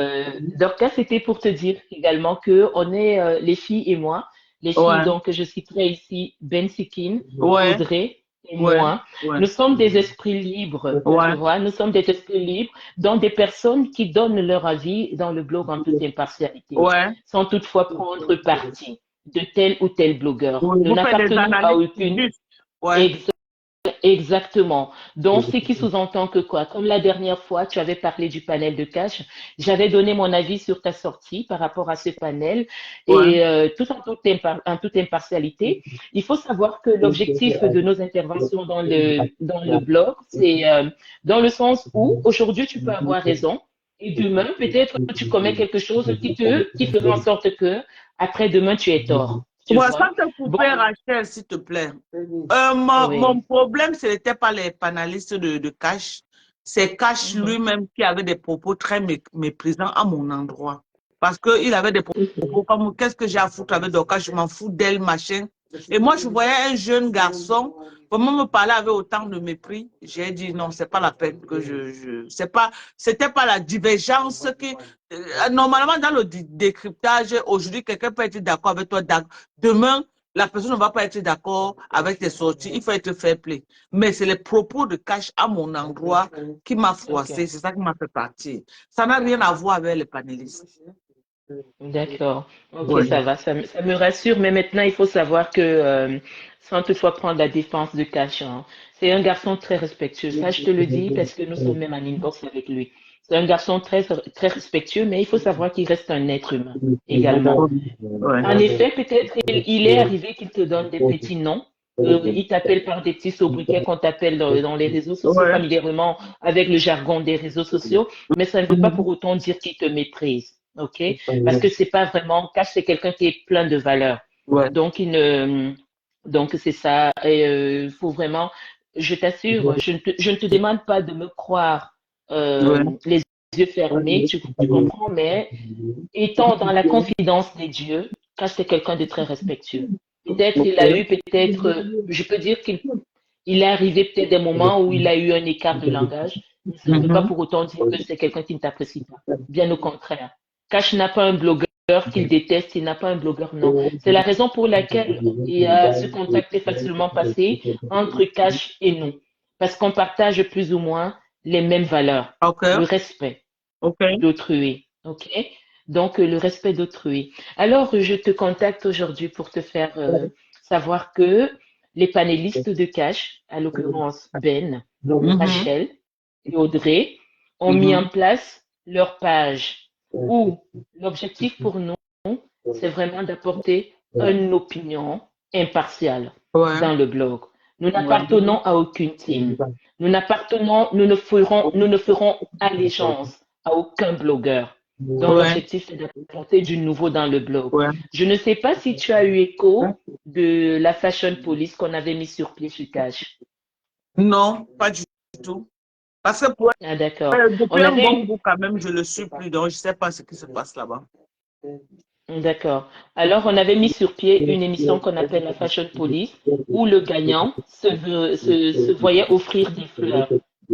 Dorcas, c'était pour te dire également que on est les filles et moi, les filles, Ouais, donc je citerai ici Ben Sikin, ouais, Audrey et ouais, moi. ouais, Nous sommes des esprits libres, tu ouais, vois, nous sommes des esprits libres, dont des personnes qui donnent leur avis dans le blog en toute impartialité, ouais. sans toutefois prendre parti de tel ou tel blogueur. Oui, Nous vous faites des n'appartenons à analyses aucune. justes. Ouais. Exactement. Donc, ce qui sous-entend que quoi? Comme la dernière fois, tu avais parlé du panel de cash, j'avais donné mon avis sur ta sortie par rapport à ce panel Ouais. et tout en toute impartialité. Il faut savoir que l'objectif de nos interventions dans le blog, c'est dans le sens où aujourd'hui, tu peux avoir raison et demain, peut-être, tu commets quelque chose qui fera en sorte que après-demain, tu aies tort. Tu Ouais, vois? sans te Bon, couper, Rachel, s'il te plaît. Mon oui. problème, ce n'était pas les panélistes de Cash. C'est Cash Mhm. lui-même qui avait des propos très méprisants à mon endroit. Parce qu'il avait des propos comme qu'est-ce que j'ai à foutre avec Dorcas, je m'en fous d'elle, machin. Et moi, je voyais un jeune garçon vraiment me parler avec autant de mépris. J'ai dit non, c'est pas la peine que c'était pas la divergence qui. Normalement, dans le décryptage, aujourd'hui, quelqu'un peut être d'accord avec toi. Demain, la personne ne va pas être d'accord avec tes sorties. Il faut être fair play. Mais c'est les propos de Cash à mon endroit qui m'a Ok. froissé. C'est ça qui m'a fait partir. Ça n'a rien à voir avec les panélistes. D'accord. Ok, Ouais. ça va, ça me rassure, mais maintenant il faut savoir que, sans toutefois prendre la défense de Cash, hein, c'est un garçon très respectueux. Ça, je te le dis parce que nous sommes même en inbox avec lui. C'est un garçon très respectueux, mais il faut savoir qu'il reste un être humain également. Ouais. En effet, peut-être il est arrivé qu'il te donne des petits noms. Il t'appelle par des petits sobriquets qu'on t'appelle dans les réseaux sociaux, Ouais. familièrement avec le jargon des réseaux sociaux, mais ça ne veut pas pour autant dire qu'il te méprise. OK? Parce que c'est pas vraiment, Cash, c'est quelqu'un qui est plein de valeurs. Ouais. Donc, donc c'est ça. Et faut vraiment, je t'assure, je ne te demande pas de me croire Ouais. les yeux fermés, tu comprends, mais étant dans la confidence des dieux, Cash, c'est quelqu'un de très respectueux. Peut-être il a eu, peut-être, je peux dire il est arrivé peut-être des moments où il a eu un écart de langage, mais ça ne veut pas Mhm. pour autant dire que c'est quelqu'un qui ne t'apprécie pas. Bien au contraire. Cash n'a pas un blogueur qu'il déteste, il n'a pas un blogueur, non. C'est la raison pour laquelle il y a ce contact est facilement passé entre Cash et nous. Parce qu'on partage plus ou moins les mêmes valeurs. Ok. Le respect Ok. d'autrui. OK? Donc, le respect d'autrui. Alors, je te contacte aujourd'hui pour te faire savoir que les panélistes de Cash, à l'occurrence Ben, Mhm. Rachel et Audrey, ont mis en Mhm. place leur page où l'objectif pour nous, c'est vraiment d'apporter une opinion impartiale Ouais. dans le blog. Nous Ouais. n'appartenons à aucune team. Nous ne ferons allégeance à aucun blogueur dont Ouais. l'objectif est d'apporter du nouveau dans le blog. Ouais. Je ne sais pas si tu as eu écho de la Fashion Police qu'on avait mis sur pied chez Cash. Non, pas du tout. Parce que Ah, d'accord. depuis On un avait bon bout, quand même, je le suis plus, donc je ne sais pas ce qui se passe là-bas. D'accord. Alors, on avait mis sur pied une émission qu'on appelle la Fashion Police, où le gagnant se voyait offrir des fleurs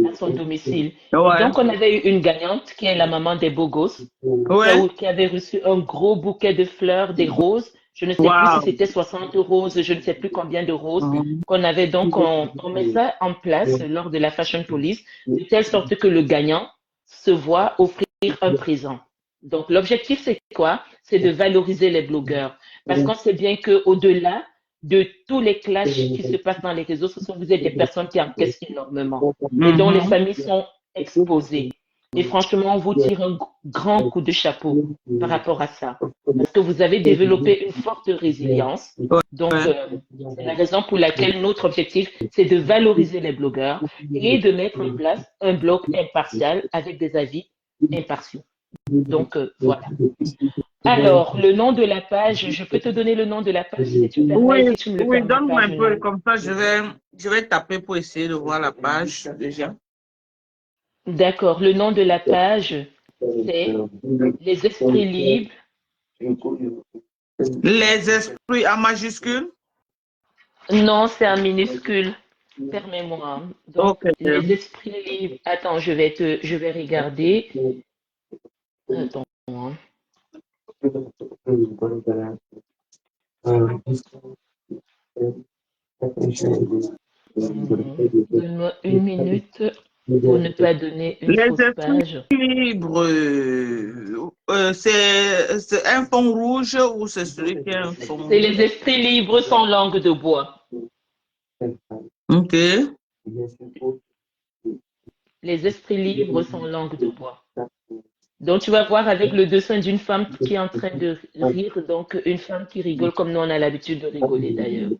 à son domicile. Et Ouais. donc, on avait eu une gagnante qui est la maman des beaux gosses, Ouais. qui avait reçu un gros bouquet de fleurs, des roses. Je ne sais plus si Wow. c'était 60 roses, je ne sais plus combien de roses Mhm. qu'on avait. Donc, on met ça en place lors de la Fashion Police, de telle sorte que le gagnant se voit offrir un présent. Donc, l'objectif, c'est quoi? C'est de valoriser les blogueurs. Parce qu'on sait bien qu'au-delà de tous les clashs qui se passent dans les réseaux sociaux, vous êtes des personnes qui encaissent énormément et dont les Mhm. familles sont exposées. Et franchement, on vous tire un grand coup de chapeau par rapport à ça. Parce que vous avez développé une forte résilience. Donc, Ouais. c'est la raison pour laquelle notre objectif, c'est de valoriser les blogueurs et de mettre en place un blog impartial avec des avis impartiaux. Donc, voilà. Alors, le nom de la page, je peux te donner le nom de la page si tu permets, Oui, si tu me le oui, permets donne-moi pas, un peu, Jonah. comme ça, je vais taper pour essayer de voir la page déjà. D'accord. Le nom de la page, c'est Les Esprits Libres. Les esprits en majuscule. Non, c'est en minuscule. Permets-moi. Donc, Ok. Les Esprits Libres. Attends, je vais regarder. Attends, hein. Donne-moi une minute pour ne pas donner une Les fausse esprits page. libres, c'est un fond rouge ou c'est celui qui est un C'est fond? Les Esprits Libres sans langue de bois. Ok. Les Esprits Libres sans langue de bois. Donc, tu vas voir avec le dessin d'une femme qui est en train de rire, donc une femme qui rigole comme nous on a l'habitude de rigoler d'ailleurs.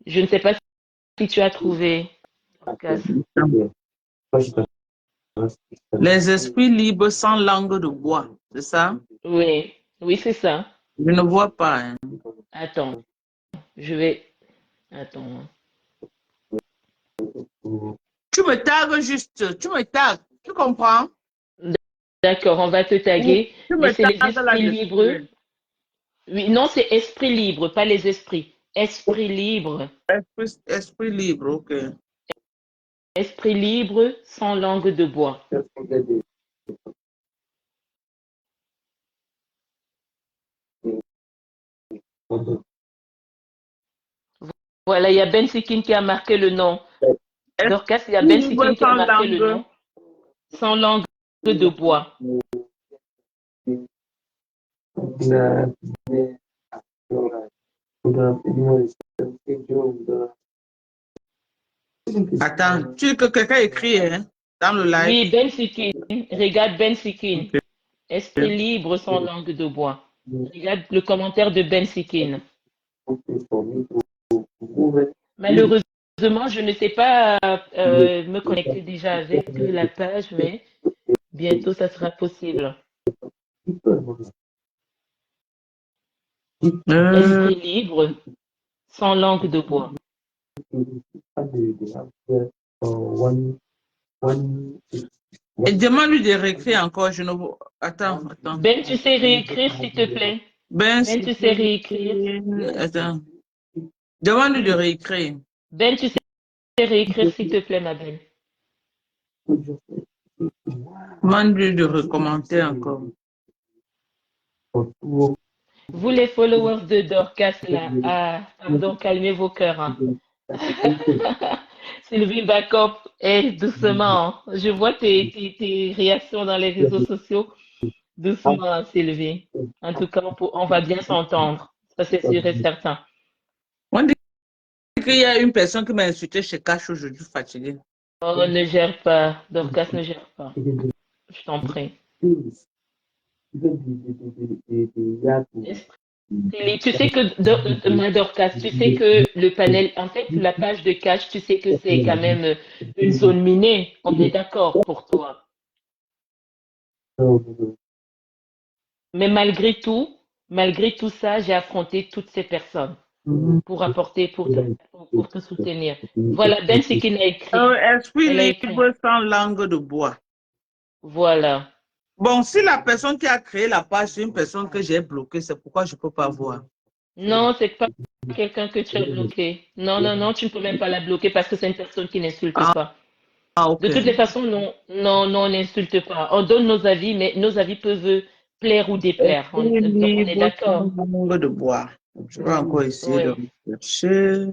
Je ne sais pas si tu as trouvé. Cass. Les esprits libres sans langue de bois, c'est ça? Oui, oui, c'est ça. Je ne vois pas, hein. Attends, je vais. Attends. Tu me tagues juste, tu me tagues, tu comprends? D'accord, on va te Ou taguer, tu mais me c'est les tagues esprits libres. là-dessus. Oui, non, c'est esprit libre, pas les esprits. Esprit libre. Esprit libre, ok. Esprit libre sans langue de bois. Voilà, il y a Ben Sikin qui a marqué le nom. Esprit Dorcas, il y a Ben libre Sikin qui a sans marqué le langue. nom. Sans langue de bois. Attends, tu veux que quelqu'un écrit hein, dans le live? Oui, Ben Sikin. Regarde Ben Sikin. Esprit libre sans langue de bois. Regarde le commentaire de Ben Sikin. Malheureusement, je ne sais pas me connecter déjà avec la page, mais bientôt ça sera possible. Esprit libre sans langue de bois. Et demande-lui de réécrire encore. Je ne vois. Attends. Ben, tu sais réécrire, s'il te plaît? Ben, Ben, tu sais réécrire? Attends. Demande-lui de réécrire. Ben, tu sais réécrire, s'il te plaît, ma belle? Demande-lui de recommencer encore. Vous, les followers de Dorcas, là, pardon, calmez vos cœurs. Hein. Sylvie Backup, doucement. Hein. Je vois tes réactions dans les réseaux sociaux. Doucement, hein, Sylvie. En tout cas, on va bien s'entendre. Ça, c'est sûr et certain. On dit qu'il y a une personne qui m'a insulté chez Cash aujourd'hui, fatiguée. Oh, ne gère pas. Dorcas ne gère pas. Je t'en prie. Tu sais que, moi, Dorcas, tu sais que le panel, en fait, la page de Cash, tu sais que c'est quand même une zone minée. On est d'accord pour toi. Mais malgré tout ça, j'ai affronté toutes ces personnes pour apporter, pour te soutenir. Voilà, Ben, c'est qu'il a écrit. Esprit Elle a écrit. libre sans langue de bois. Voilà. Bon, si la personne qui a créé la page, c'est une personne que j'ai bloquée, c'est pourquoi je ne peux pas voir. Non, c'est pas quelqu'un que tu as bloqué. Non, tu ne peux même pas la bloquer parce que c'est une personne qui n'insulte pas. Okay. De toutes les façons, non, on n'insulte pas. On donne nos avis, mais nos avis peuvent plaire ou déplaire. Donc, on est d'accord. Langue de bois. Je vais encore essayer de chercher.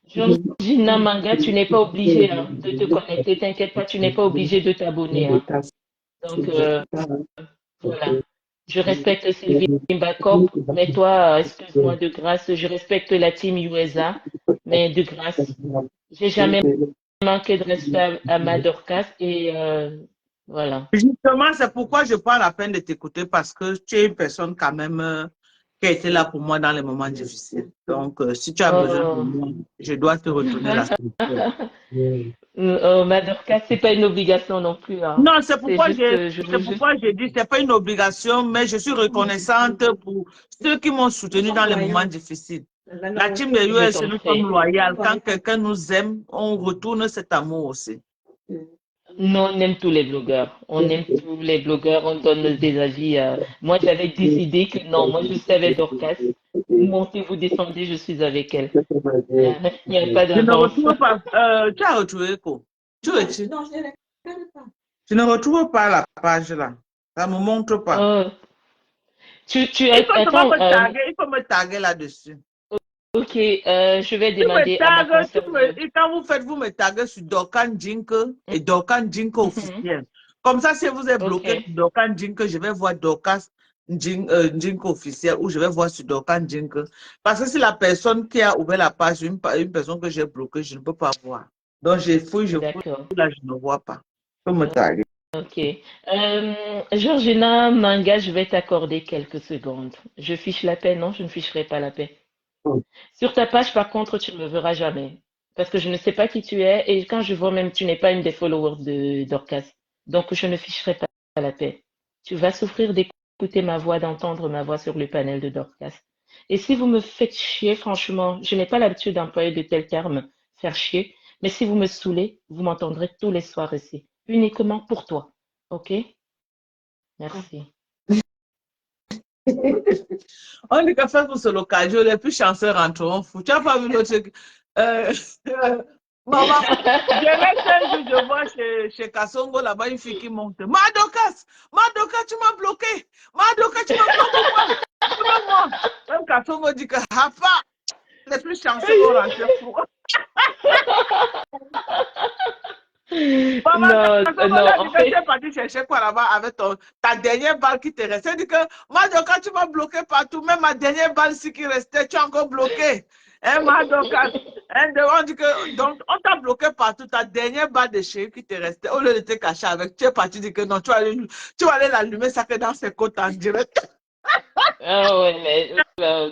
Georgina Manga, tu n'es pas obligé de te connecter, t'inquiète pas, tu n'es pas obligé de t'abonner. Hein. Donc, voilà. Je respecte Sylvie Mbakop, mais toi, excuse-moi de grâce, je respecte la team USA, mais de grâce, j'ai jamais manqué de respect à ma Dorcas et voilà. Justement, c'est pourquoi je prends la peine de t'écouter parce que tu es une personne quand même qui a été là pour moi dans les moments difficiles. Donc, si tu as besoin de moi, je dois te retourner la ma Dorcas, c'est pas une obligation non plus. Hein. Non, c'est pourquoi j'ai dit, c'est pas une obligation, mais je suis reconnaissante pour ceux qui m'ont soutenu dans les moments difficiles. La team des US, nous sommes loyaux. Quand quelqu'un nous aime, on retourne cet amour aussi. Non, on aime tous les blogueurs. On aime tous les blogueurs, on donne des avis. Moi, j'avais décidé que non, moi, je suis avec Dorcas. Vous montez, vous descendez, je suis avec elle. Il n'y a pas d'avance. Je ne retrouve pas. Tu as retrouvé quoi? Tu es-tu? Non, je ne l'ai pas. Je ne retrouve pas la page là. Ça ne me montre pas. Il faut me taguer là-dessus. Ok, je vais demander à ma quand vous me taguez sur Dorcan Jink et Dorcan Jink officiel. Comme ça, si vous êtes bloqué sur Dorcan Jink, je vais voir Dorcas Jink officiel ou je vais voir sur Dorcan Jink. Parce que si la personne qui a ouvert la page, une personne que j'ai bloquée, je ne peux pas voir. Donc, je fouille, là, je ne vois pas. Je peux me taguer. Ok. Georgina Manga, je vais t'accorder quelques secondes. Je fiche la paix? Non, je ne ficherai pas la paix. Sur ta page, par contre, tu ne me verras jamais. Parce que je ne sais pas qui tu es et quand je vois même, tu n'es pas une des followers de Dorcas. Donc, je ne ficherai pas la paix. Tu vas souffrir d'écouter ma voix, d'entendre ma voix sur le panel de Dorcas. Et si vous me faites chier, franchement, je n'ai pas l'habitude d'employer de tels termes, faire chier, mais si vous me saoulez, vous m'entendrez tous les soirs ici, uniquement pour toi. Ok? Merci. On dit qu'à faire pour ce l'occasion, les plus chanceux rentreront fous. Tu n'as pas vu l'autre Maman, je reste un jour, je vois chez Kassongo là-bas une fille qui monte. Madokas, tu m'as bloqué. Madokas, tu m'as bloqué. Moi. Même Kassongo dit que Hafa, les plus chanceux vont rentrer pour. Maman, Non, Kassongo non, là dit en que tu fait, es parti chercher quoi là-bas avec ta dernière balle qui te restait. Elle dit que Madokas, tu m'as bloqué partout. Même ma dernière balle ici qui restait, tu as encore bloqué. Hein, Madokas. On dit que, donc, on t'a bloqué partout. Ta dernière balle de chéri qui te restait, au lieu de te cacher avec, tu es parti dire que non, tu vas aller l'allumer, ça que dans ses côtes en direct. ah ouais, mais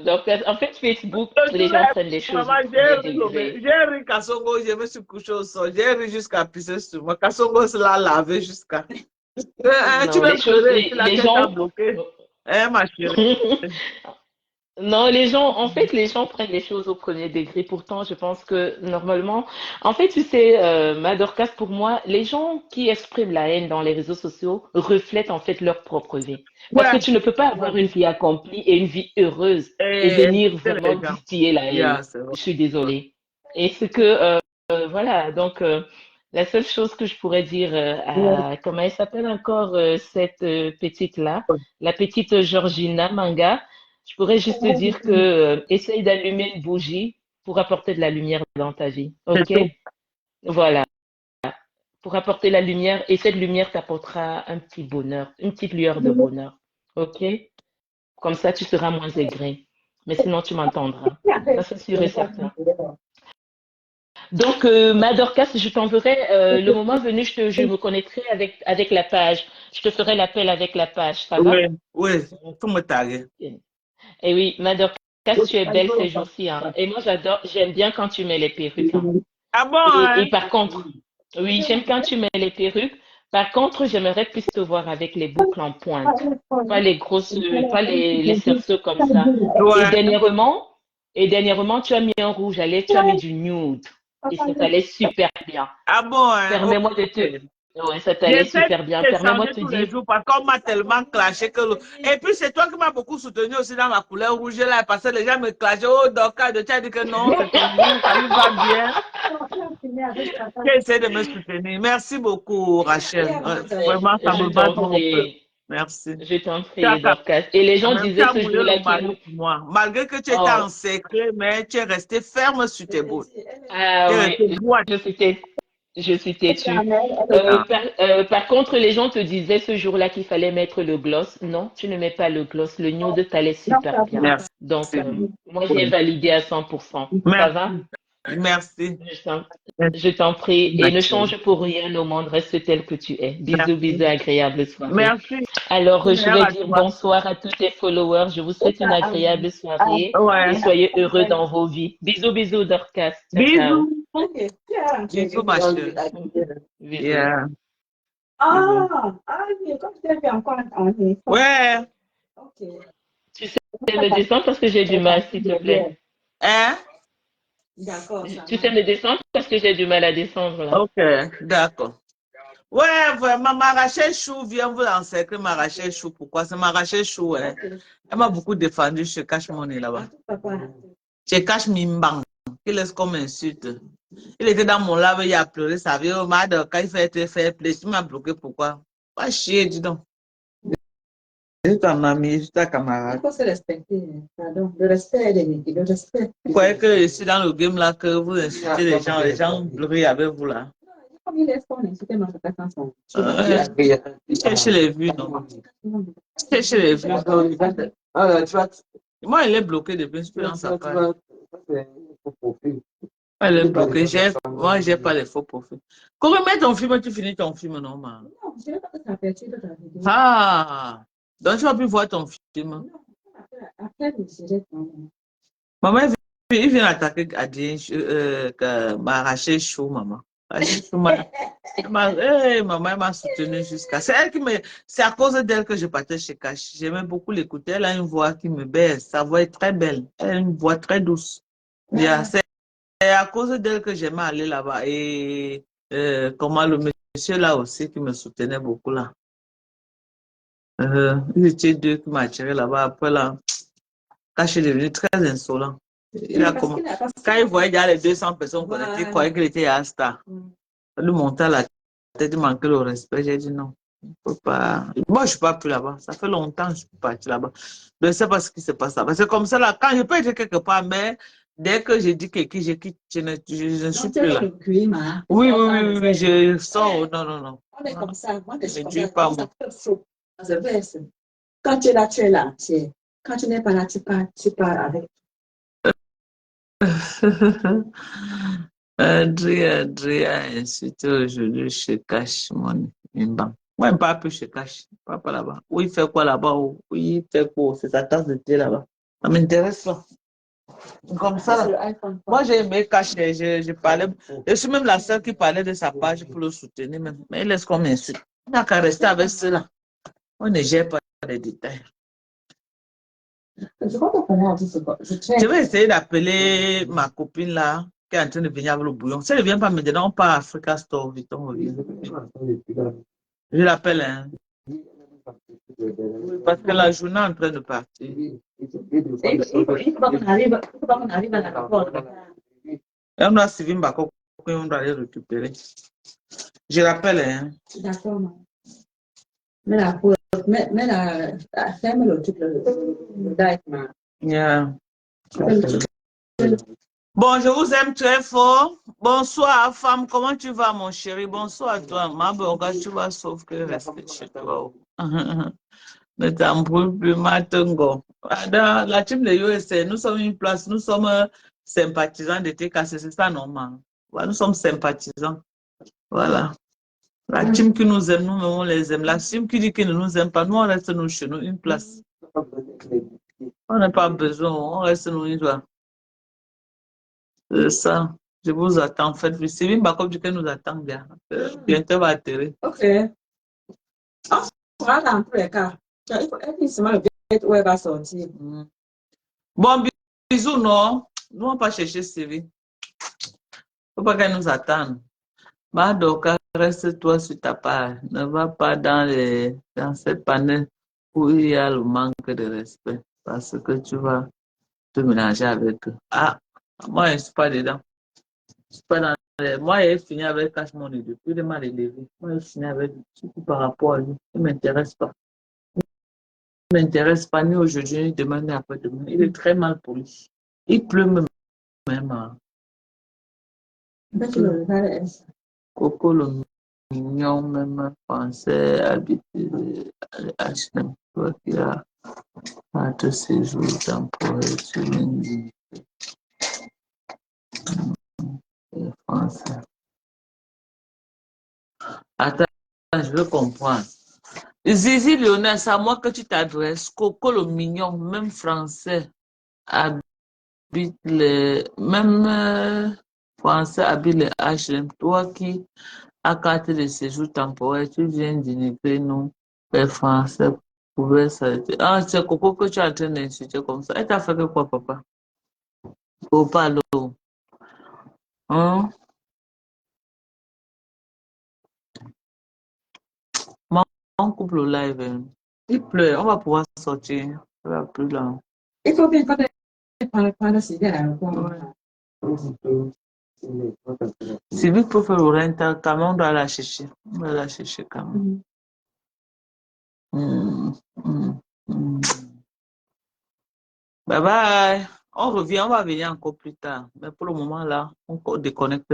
donc, en fait, Facebook, Je les gens prennent les choses au maman, premier degré. j'ai ri Kassongo, je me suis couché au sol, j'ai ri jusqu'à pisser sur moi. Kassongo se l'a lavé jusqu'à. Tu Non, vas les choses, pleurer, tu l'as les tête à gens. bloquer. Hein, ma chérie. Non, les gens, en fait, les gens prennent les choses au premier degré. Pourtant, je pense que normalement, en fait, tu sais, Madorkas, pour moi, les gens qui expriment la haine dans les réseaux sociaux reflètent en fait leur propre vie. Parce que Ouais. tu ne peux pas avoir une vie accomplie et une vie heureuse et Et venir c'est vraiment les gens. distiller la haine. Yeah, c'est vrai. Je suis désolée. Et ce que, voilà, donc, la seule chose que je pourrais dire comment elle s'appelle encore, cette petite-là, la petite Georgina Manga. Je pourrais juste te dire que essaye d'allumer une bougie pour apporter de la lumière dans ta vie. C'est OK? tout. Voilà. Pour apporter la lumière, et cette lumière t'apportera un petit bonheur, une petite lueur de bonheur. OK? Comme ça, tu seras moins aigri. Mais sinon, tu m'entendras. Ça, c'est sûr et certain. Donc, Madorkas, je t'enverrai, le moment venu, je me connecterai avec la page. Je te ferai l'appel avec la page. Ça va? Oui, oui, faut me taguer. Et oui, Madorkas, tu es belle ces jours-ci, hein. Et moi, j'aime bien quand tu mets les perruques, hein. Ah bon, Et hein? par contre, oui, j'aime quand tu mets les perruques. Par contre, j'aimerais plus te voir avec les boucles en pointe. Pas les grosses, pas les cerceaux comme ça. Et Ouais. dernièrement, tu as mis un rouge à lèvres, tu as mis du nude. Et ça t'allait super bien. Ah bon, hein? Permets-moi de te, Ok. ouais, ça t'allait J'essaie super bien. de Permets-moi de changer te tous les dire, jours parce qu'on m'a tellement clashé que. Et puis, c'est toi qui m'as beaucoup soutenu aussi dans ma couleur rouge là parce que les gens me clashaient. Oh, Doka, tu as dit que non, c'est ton goût, ça lui va bien. Tu essaies de me soutenir. Merci beaucoup, Rachel. Vraiment, ça me je bat t'en trop au cœur. prie, Merci. je t'en Tu as prie, Dorcas. Et les gens même tu disaient as ce moulé le jour-là mari qu'il, pour moi. Malgré que tu étais oh, en secret, mais tu es resté ferme sur tes bouts. Tu ah es resté oui, droite. je suis têtue. Ah. Par contre, les gens te disaient ce jour-là qu'il fallait mettre le gloss. Non, tu ne mets pas le gloss. Le nude t'allait super bien. Merci. Donc, moi, j'ai validé à 100%. Ça va? Merci. Je t'en prie. Et ne Merci. change pour rien au monde. Reste tel que tu es. Bisous, bisous, Merci. agréable soirée. Merci. Alors, je Meilleur vais à dire toi. bonsoir à tous les followers. Je vous souhaite une agréable soirée Ouais. et soyez heureux dans vos vies. Bisous, bisous, Dorcas. Ciao, ciao. Bisous. Bisous, ma chérie. Bisous. Yeah. Comme tu as fait encore un téléphone. Ouais. Ok. Tu sais me descendre parce que j'ai du mal, s'il te plaît. Hein? D'accord, ça Tu va. sais me descendre parce que j'ai du mal à descendre là. Ok, d'accord. Ouais, vraiment, ma Rachel Chou vient vous l'encercler, ma Rachel Chou. Pourquoi? C'est ma Rachel Chou, hein. Elle m'a beaucoup défendu chez Cash Money là-bas. Chez Cash Mimbang. Il laisse comme insulte. Il était dans mon lave, il a pleuré, ça veut dire, quand il fait faire plaisir, il m'a bloqué, pourquoi? Pas chier, dis donc. Je suis ton ami, je suis ta camarade. Il faut se respecter. Pardon. Le respect, le respect. Vous croyez que ici dans le game là, que vous insultez les gens brillent avec vous là. Comme il est fort, insulter notre attaquant ensemble. Cherchez les vues, non? Cherchez les vues. Moi, il est bloqué depuis, je peux dans sa page. Elle est bloquée. Moi, j'ai pas les faux profils. Quand tu mets ton film, tu finis ton film, non, ma? Non, je n'ai pas que ça fait tuer dans la vidéo. Ah! Donc, tu vas plus voir ton film. Non, après, je jette maman. Maman, il vient attaquer Adrien, m'arracher chaud, maman. Maman m'a soutenu jusqu'à. C'est à cause d'elle que je partais chez Cash. J'aimais beaucoup l'écouter. Elle a une voix qui me baisse. Sa voix est très belle. Elle a une voix très douce. Yeah, c'est à cause d'elle que j'aimais aller là-bas. Et comment le monsieur là aussi qui me soutenait beaucoup là. Ils étaient deux qui m'attiraient là-bas. Après là, Cash est devenu très insolent. Il a comment... Quand il voyait déjà les 200 personnes connectées, il croyait qu'il était à Star. Il lui montait à la tête, il manquait le respect. J'ai dit non. Faut pas... Moi, je ne suis pas plus là-bas. Ça fait longtemps que je suis partie là-bas. Je ne sais pas ce qui se passe là-bas. C'est comme ça, là, quand je peux être quelque part, mais dès que j'ai dit que je quitte, je ne suis plus là. Oui, je sors. Non. On est comme ça. Moi, je suis comme Ne dis ça. pas Ça moi. fait faux. Quand tu es là, tu es là. Quand tu n'es pas là, tu pars avec. Adria, c'était aujourd'hui chez Cash Money, une banque. Moi, je ne parle plus chez Cash. Je ne parle pas là-bas. Oui, il fait quoi là-bas? Oui, il fait quoi? C'est sa tasse de thé là-bas. Ça m'intéresse pas. Comme ça, là. Moi, j'ai aimé Cash. Je parlais. Je suis même la seule qui parlait de sa page pour le soutenir même. Mais il laisse qu'on m'insulte. On n'a qu'à rester avec ceux-là. On ne gère pas les détails. Je vais essayer d'appeler ma copine là, qui est en train de venir avec le bouillon. Si elle ne vient pas maintenant, on part à Africa Store, vite, on revient. Je l'appelle, hein. Parce que la journée est en train de partir. Il faut qu'on arrive à la porte. Et on doit suivre Mbako, on doit aller récupérer. Je l'appelle, hein. D'accord, non. Ferme le truc, le dive. Yeah. Bon, je vous aime très fort. Bonsoir, femme. Comment tu vas, mon chéri? Bonsoir à toi. Ma boga, tu vas sauf que rester chez toi. Ne t'embrouille plus, Matungo. La team de USA, nous sommes une place, nous sommes sympathisants de TKC, c'est ça, normal. Voilà, nous sommes sympathisants. Voilà. La team qui nous aime, nous-mêmes, on les aime. La team qui dit qu'ils ne nous aime pas, nous, on reste nous chez nous, une place. On n'a pas besoin, on reste nous, une place. C'est ça. Je vous attends. Faites-le. Sylvie Bakob dit qu'elle nous attend bien. Bientôt va atterrir. Ok. On sera dans tous les cas. Il faut effectivement le bête où elle va sortir. Bon, bisous, non. Nous, on va pas chercher Sylvie. Il ne faut pas qu'elle nous attende. Madoka, reste-toi sur ta part. Ne va pas dans cette panel où il y a le manque de respect. Parce que tu vas te mélanger avec eux. Ah, moi, je ne suis pas dedans. Je suis pas dans moi, j'ai fini avec Cash Money depuis le mal élevé. Moi, j'ai fini avec tout par rapport à lui. Il ne m'intéresse pas. Il ne m'intéresse pas ni aujourd'hui, ni demain, ni après-demain. Il est très mal pour lui. Il pleut même. Coco, le mignon, même français, habité à H&M. Toi qui as tous ces jours temporaires, tu lundi. Français. Attends, je veux comprendre. Zizi Lionel, c'est à moi que tu t'adresses. Coco le mignon, même français, habite même français habite les H&M. Toi qui as carte de séjour temporaire, tu viens d'inviter nous, les Français, pouvaient s'arrêter. Ah, c'est Coco que tu es en train d'insulter comme ça. Elle t'a fait quoi, papa? Oh, pardon. Hein? On coupe le live. Hein. Il pleut, on va pouvoir sortir. Ça va plus là. Il faut bien qu'on prendre ces gars. Si vite pour faire le rental, quand même, on doit la chercher. On doit la chercher quand même. Bye bye. On revient, on va venir encore plus tard. Mais pour le moment là, on déconnecte.